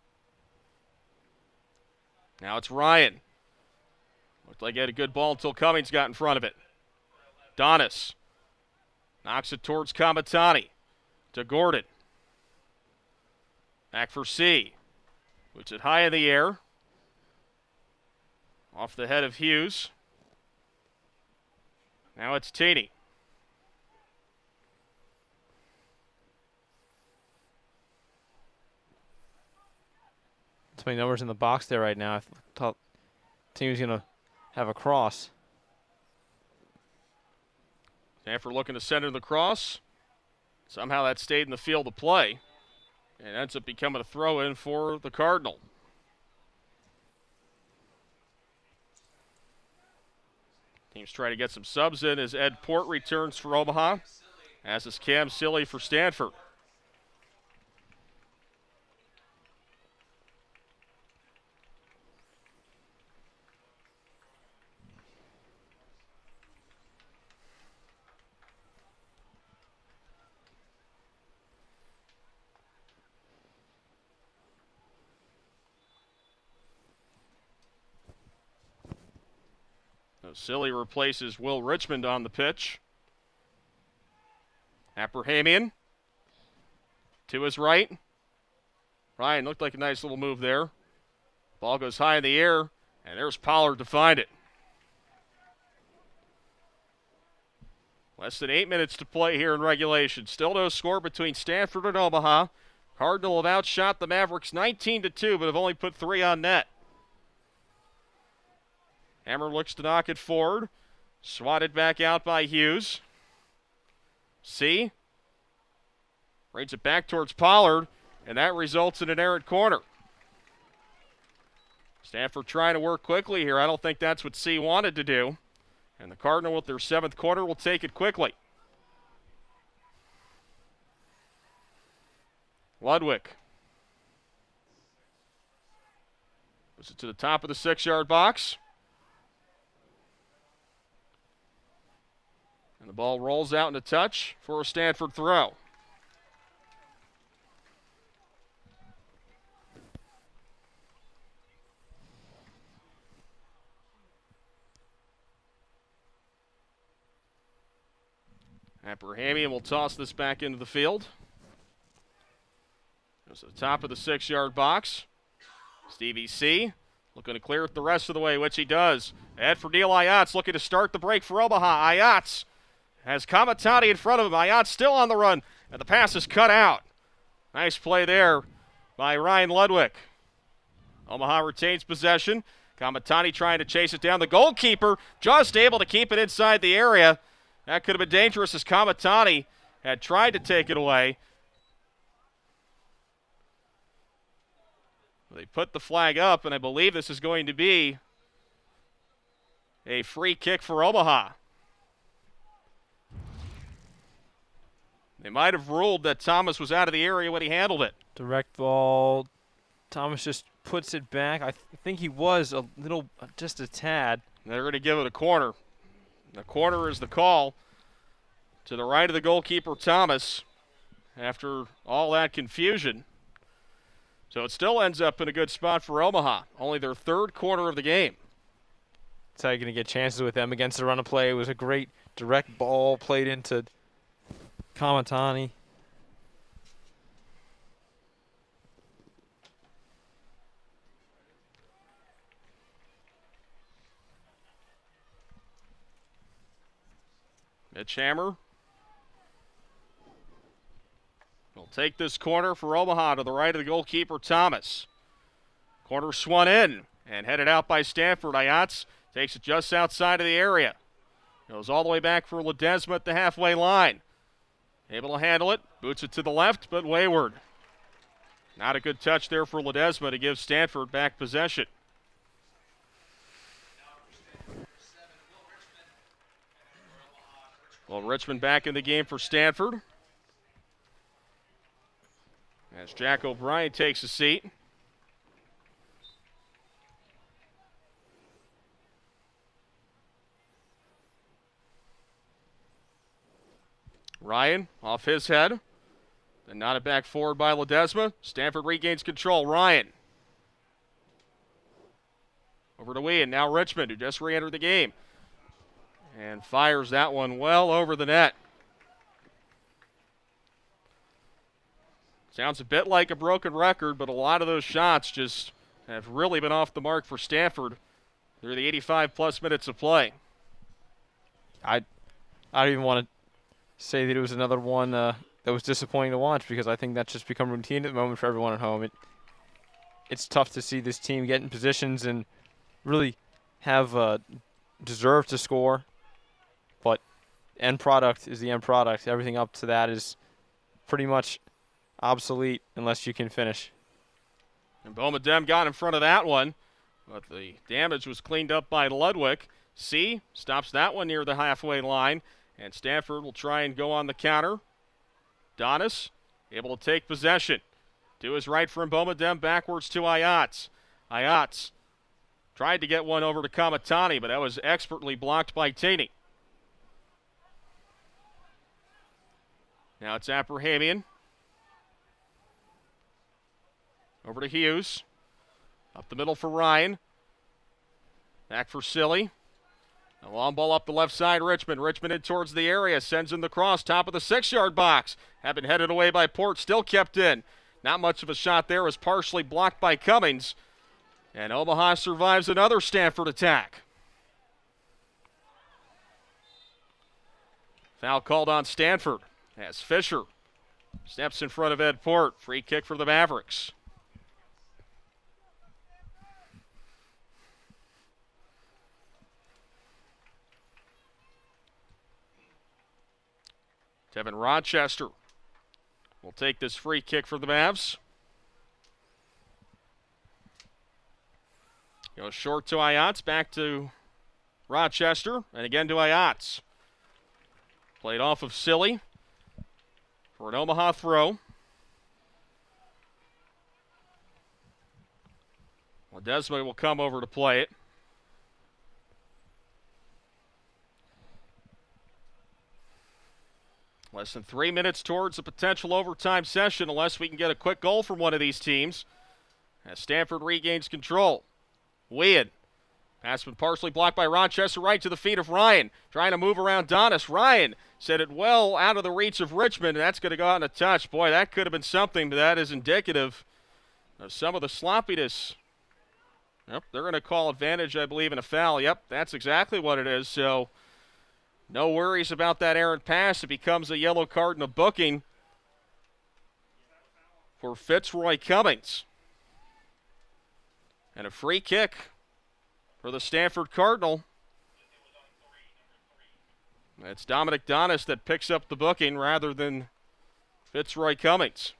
Now it's Ryan. Looked like he had a good ball until Cummings got in front of it. Donis knocks it towards Kamatani. To Gordon. Back for C. Puts it high in the air. Off the head of Hughes. Now it's Taney. Too many numbers in the box there right now. I thought the team was going to have a cross. Stanford looking to center the cross. Somehow that stayed in the field of play. And ends up becoming a throw-in for the Cardinal. Teams try to get some subs in as Ed Port returns for Omaha. as is Cam Silly for Stanford. So Silly replaces Will Richmond on the pitch. Abrahamian to his right. Ryan looked like a nice little move there. Ball goes high in the air, and there's Pollard to find it. Less than 8 minutes to play here in regulation. Still no score between Stanford and Omaha. Cardinal have outshot the Mavericks 19-2, but have only put 3 on net. Hammer looks to knock it forward. Swatted back out by Hughes. C. Brings it back towards Pollard, and that results in an errant corner. Stanford trying to work quickly here. I don't think that's what C wanted to do. And the Cardinal with their 7th corner will take it quickly. Ludwig. Puts it to the top of the 6-yard box. And the ball rolls out into touch for a Stanford throw. Abrahamian will toss this back into the field. Goes to the top of the 6-yard box. Stevie C looking to clear it the rest of the way, which he does. Ed for Neil Ayatz looking to start the break for Omaha. Ayatz has Kamatani in front of him. Ayatz still on the run, and the pass is cut out. Nice play there by Ryan Ludwig. Omaha retains possession. Kamatani trying to chase it down. The goalkeeper just able to keep it inside the area. That could have been dangerous as Kamatani had tried to take it away. They put the flag up, and I believe this is going to be a free kick for Omaha. They might have ruled that Thomas was out of the area when he handled it. Direct ball. Thomas just puts it back. I think he was a little, just a tad. They're going to give it a corner. The corner is the call to the right of the goalkeeper, Thomas, after all that confusion. So it still ends up in a good spot for Omaha. Only their 3rd corner of the game. That's how you're going to get chances with them against the run of play. It was a great direct ball played into Kamatani. Mitch Hammer will take this corner for Omaha to the right of the goalkeeper, Thomas. Corner swung in and headed out by Stanford. Ayatz takes it just outside of the area. Goes all the way back for Ledesma at the halfway line. Able to handle it. Boots it to the left, but wayward. Not a good touch there for Ledesma to give Stanford back possession. Well, Richmond back in the game for Stanford. As Jack O'Brien takes a seat. Ryan off his head. Then nodded back forward by Ledesma. Stanford regains control. Ryan. Over to Wien. Now Richmond, who just re-entered the game. And fires that one well over the net. Sounds a bit like a broken record, but a lot of those shots just have really been off the mark for Stanford through the 85-plus minutes of play. I don't even want to say that it was another one that was disappointing to watch, because I think that's just become routine at the moment for everyone at home. It's tough to see this team get in positions and really have deserved to score, but end product is the end product. Everything up to that is pretty much obsolete unless you can finish. And Bomadem got in front of that one, but the damage was cleaned up by Ludwig. C stops that one near the halfway line, And Stanford will try and go on the counter. Donis able to take possession. To his right from Bomadem, backwards to Ayats. Ayats tried to get one over to Kamatani, but that was expertly blocked by Taney. Now it's Abrahamian. Over to Hughes. Up the middle for Ryan. Back for Silly. A long ball up the left side, Richmond. Richmond in towards the area, sends in the cross, top of the 6-yard box. Had been headed away by Port, still kept in. Not much of a shot there, was partially blocked by Cummings. And Omaha survives another Stanford attack. Foul called on Stanford as Fisher steps in front of Ed Port. Free kick for the Mavericks. Tevin Rochester will take this free kick for the Mavs. Goes short to Ayats, back to Rochester, and again to Ayats. Played off of Silly for an Omaha throw. Ledesma will come over to play it. Less than 3 minutes towards a potential overtime session unless we can get a quick goal from one of these teams. As Stanford regains control. Weed. Pass been partially blocked by Rochester, right to the feet of Ryan. Trying to move around Donis. Ryan set it well out of the reach of Richmond, and that's going to go out in a touch. Boy, that could have been something, but that is indicative of some of the sloppiness. Yep, they're going to call advantage, I believe, in a foul. Yep, that's exactly what it is. So no worries about that errant pass. It becomes a yellow card and a booking for Fitzroy Cummings. And a free kick for the Stanford Cardinal. It's Dominic Donis that picks up the booking rather than Fitzroy Cummings.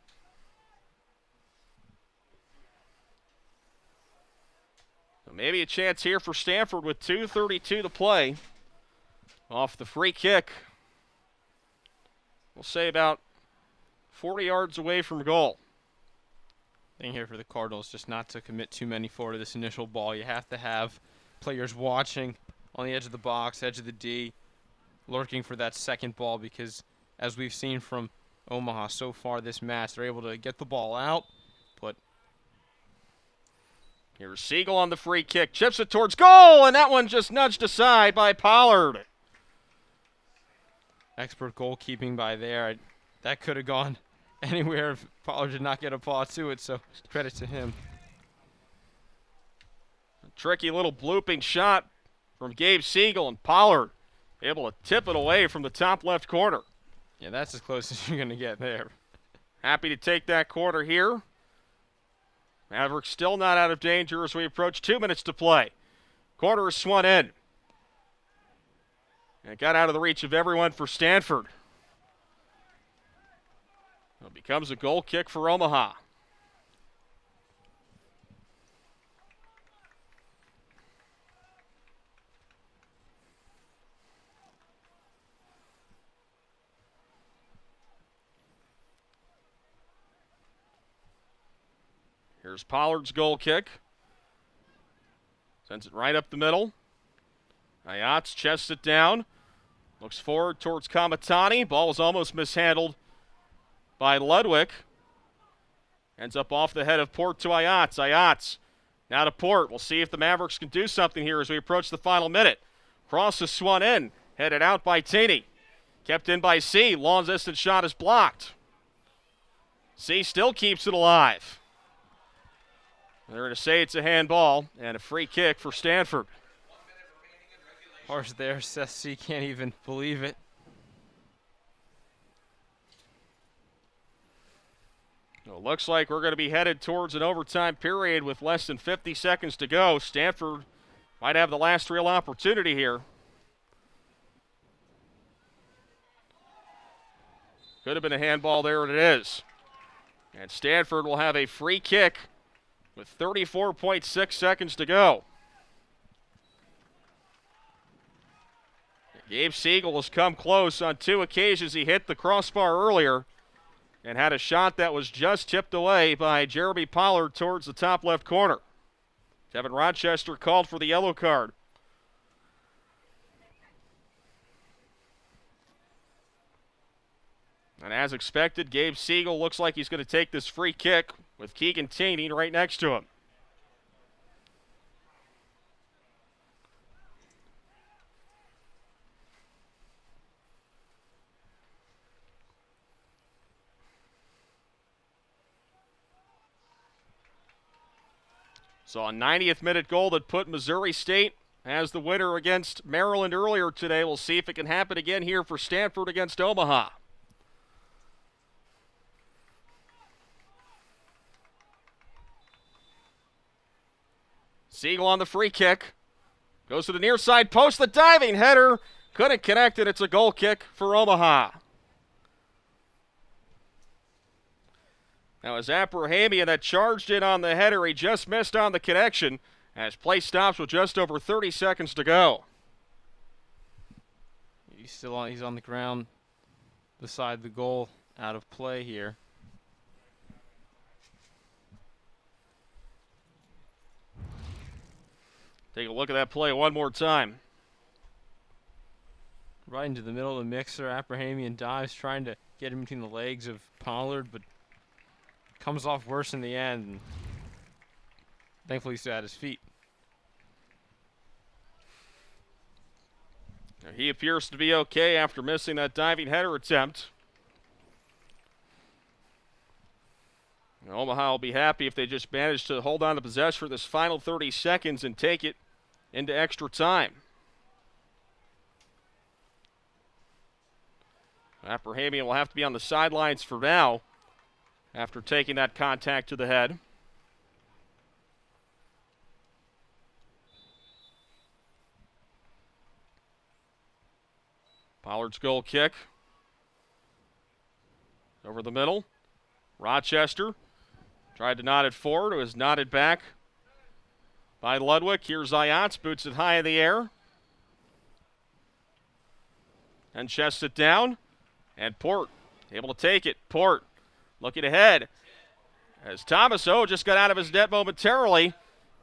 So maybe a chance here for Stanford with 2:32 to play. Off the free kick. We'll say about 40 yards away from goal. Thing here for the Cardinals, just not to commit too many forward to this initial ball. You have to have players watching on the edge of the box, edge of the D, lurking for that second ball because, as we've seen from Omaha so far this match, they're able to get the ball out, but here's Siegel on the free kick, chips it towards goal, and that one just nudged aside by Pollard. Expert goalkeeping by there. That could have gone anywhere if Pollard did not get a paw to it, so credit to him. A tricky little blooping shot from Gabe Siegel, and Pollard able to tip it away from the top left corner. Yeah, that's as close as you're going to get there. Happy to take that corner here. Mavericks still not out of danger as we approach 2 minutes to play. Corner is swung in. And it got out of the reach of everyone for Stanford. It becomes a goal kick for Omaha. Here's Pollard's goal kick. Sends it right up the middle. Ayats chests it down. Looks forward towards Kamatani. Ball is almost mishandled by Ludwig. Ends up off the head of Port to Ayats. Ayats now to Port. We'll see if the Mavericks can do something here as we approach the final minute. Cross is swung in. Headed out by Taney. Kept in by C. Long distance shot is blocked. C still keeps it alive. They're going to say it's a handball and a free kick for Stanford. Harsh there. Seth C. can't even believe it. Well, looks like we're going to be headed towards an overtime period with less than 50 seconds to go. Stanford might have the last real opportunity here. Could have been a handball there, and it is. And Stanford will have a free kick with 34.6 seconds to go. Gabe Siegel has come close on 2 occasions. He hit the crossbar earlier and had a shot that was just tipped away by Jeremy Pollard towards the top left corner. Kevin Rochester called for the yellow card. And as expected, Gabe Siegel looks like he's going to take this free kick with Keegan Taney right next to him. So a 90th minute goal that put Missouri State as the winner against Maryland earlier today. We'll see if it can happen again here for Stanford against Omaha. Siegel on the free kick. Goes to the near side post. The diving header. Couldn't connect it. It's a goal kick for Omaha. Now, as Abrahamian that charged in on the header, he just missed on the connection as play stops with just over 30 seconds to go. He's on the ground beside the goal, out of play here. Take a look at that play one more time. Right into the middle of the mixer. Abrahamian dives, trying to get him between the legs of Pollard, but comes off worse in the end. And thankfully, he's still at his feet. He appears to be okay after missing that diving header attempt. Omaha will be happy if they just manage to hold on to possession for this final 30 seconds and take it into extra time. Abrahamian will have to be on the sidelines for now after taking that contact to the head. Pollard's goal kick. Over the middle. Rochester tried to nod it forward. It was nodded back by Ludwig. Here's Zayats. Boots it high in the air. And chests it down. And Port able to take it. Port looking ahead as Thomas O just got out of his net momentarily.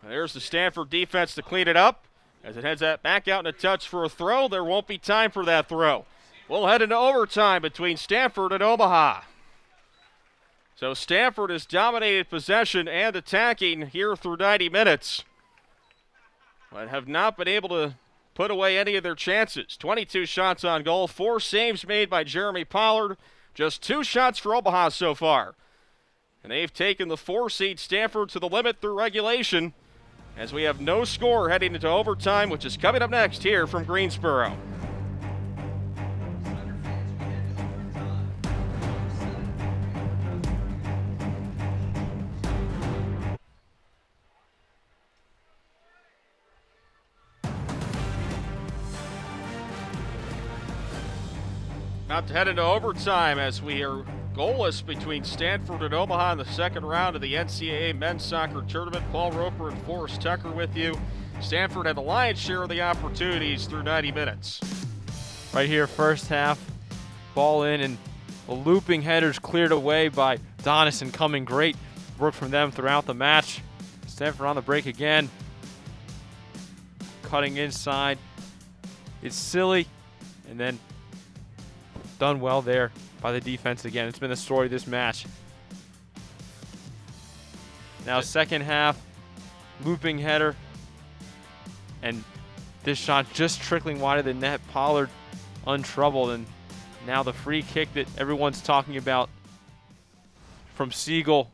There's the Stanford defense to clean it up. As it heads that back out in a touch for a throw, there won't be time for that throw. We'll head into overtime between Stanford and Omaha. So Stanford has dominated possession and attacking here through 90 minutes, but have not been able to put away any of their chances. 22 shots on goal, 4 saves made by Jeremy Pollard, just 2 shots for Omaha so far. And they've taken the 4-seed Stanford to the limit through regulation, as we have no score heading into overtime, which is coming up next here from Greensboro. About to head into overtime as we are goalless between Stanford and Omaha in the second round of the NCAA men's soccer tournament. Paul Roper and Forrest Tucker with you. Stanford had the lion's share of the opportunities through 90 minutes. Right here, first half, ball in, and a looping header's cleared away by Donison. Coming great work from them throughout the match. Stanford on the break again. Cutting inside. It's silly, and then done well there by the defense again. It's been the story of this match. Now second half, looping header, and this shot just trickling wide of the net. Pollard untroubled, and now the free kick that everyone's talking about from Siegel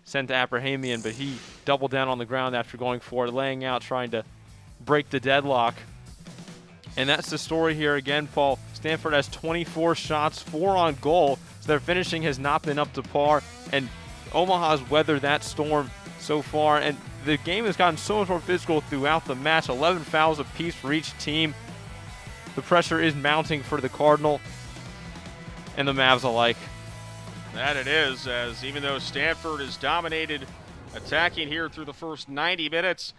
sent to Abrahamian, but he doubled down on the ground after going for it, laying out, trying to break the deadlock. And that's the story here again, Paul. Stanford has 24 shots, 4 on goal, so their finishing has not been up to par, and Omaha's weathered that storm so far, and the game has gotten so much more physical throughout the match. 11 fouls apiece for each team. The pressure is mounting for the Cardinal and the Mavs alike. That it is, as even though Stanford has dominated attacking here through the first 90 minutes,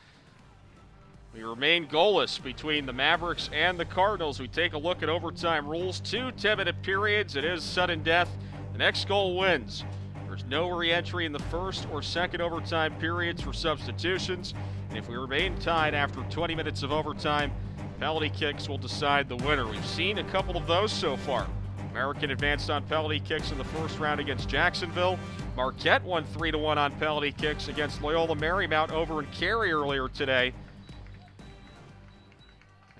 We remain goalless between the Mavericks and the Cardinals. We take a look at overtime rules. 2 10-minute periods. It is sudden death. The next goal wins. There's no re-entry in the first or second overtime periods for substitutions. And if we remain tied after 20 minutes of overtime, penalty kicks will decide the winner. We've seen a couple of those so far. American advanced on penalty kicks in the first round against Jacksonville. Marquette won 3-1 on penalty kicks against Loyola Marymount over in Cary earlier today,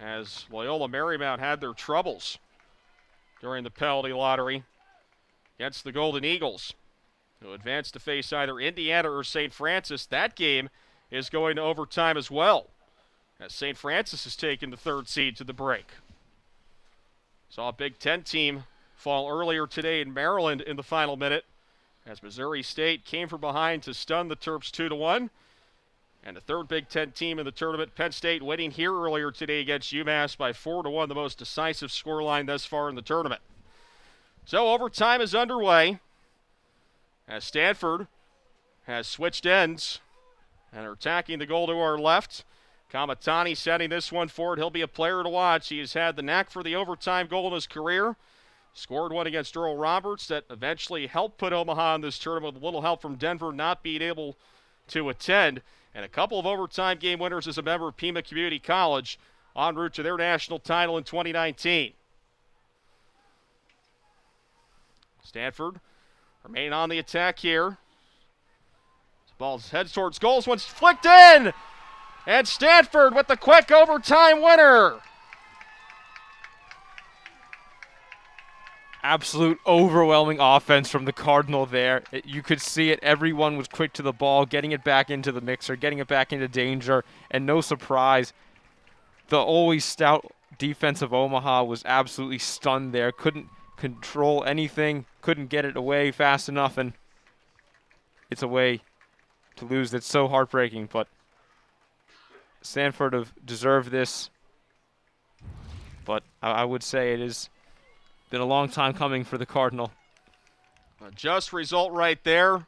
as Loyola Marymount had their troubles during the penalty lottery against the Golden Eagles, who advanced to face either Indiana or St. Francis. That game is going to overtime as well, as St. Francis has taken the 3rd seed to the break. Saw a Big Ten team fall earlier today in Maryland in the final minute, as Missouri State came from behind to stun the Terps 2-1. And the 3rd Big Ten team in the tournament, Penn State, winning here earlier today against UMass by 4-1, the most decisive scoreline thus far in the tournament. So overtime is underway, as Stanford has switched ends and are attacking the goal to our left. Kamatani setting this one forward. He'll be a player to watch. He has had the knack for the overtime goal in his career. Scored one against Earl Roberts that eventually helped put Omaha in this tournament with a little help from Denver not being able to attend. And a couple of overtime game winners as a member of Pima Community College, en route to their national title in 2019. Stanford remain on the attack here. This ball heads towards goals. One's flicked in! And Stanford with the quick overtime winner. Absolute overwhelming offense from the Cardinal there. You could see it. Everyone was quick to the ball, getting it back into the mixer, getting it back into danger, and no surprise, the always stout defense of Omaha was absolutely stunned there. Couldn't control anything, couldn't get it away fast enough, and it's a way to lose that's so heartbreaking. But Stanford have deserved this, but I would say it has been a long time coming for the Cardinal. A just result right there.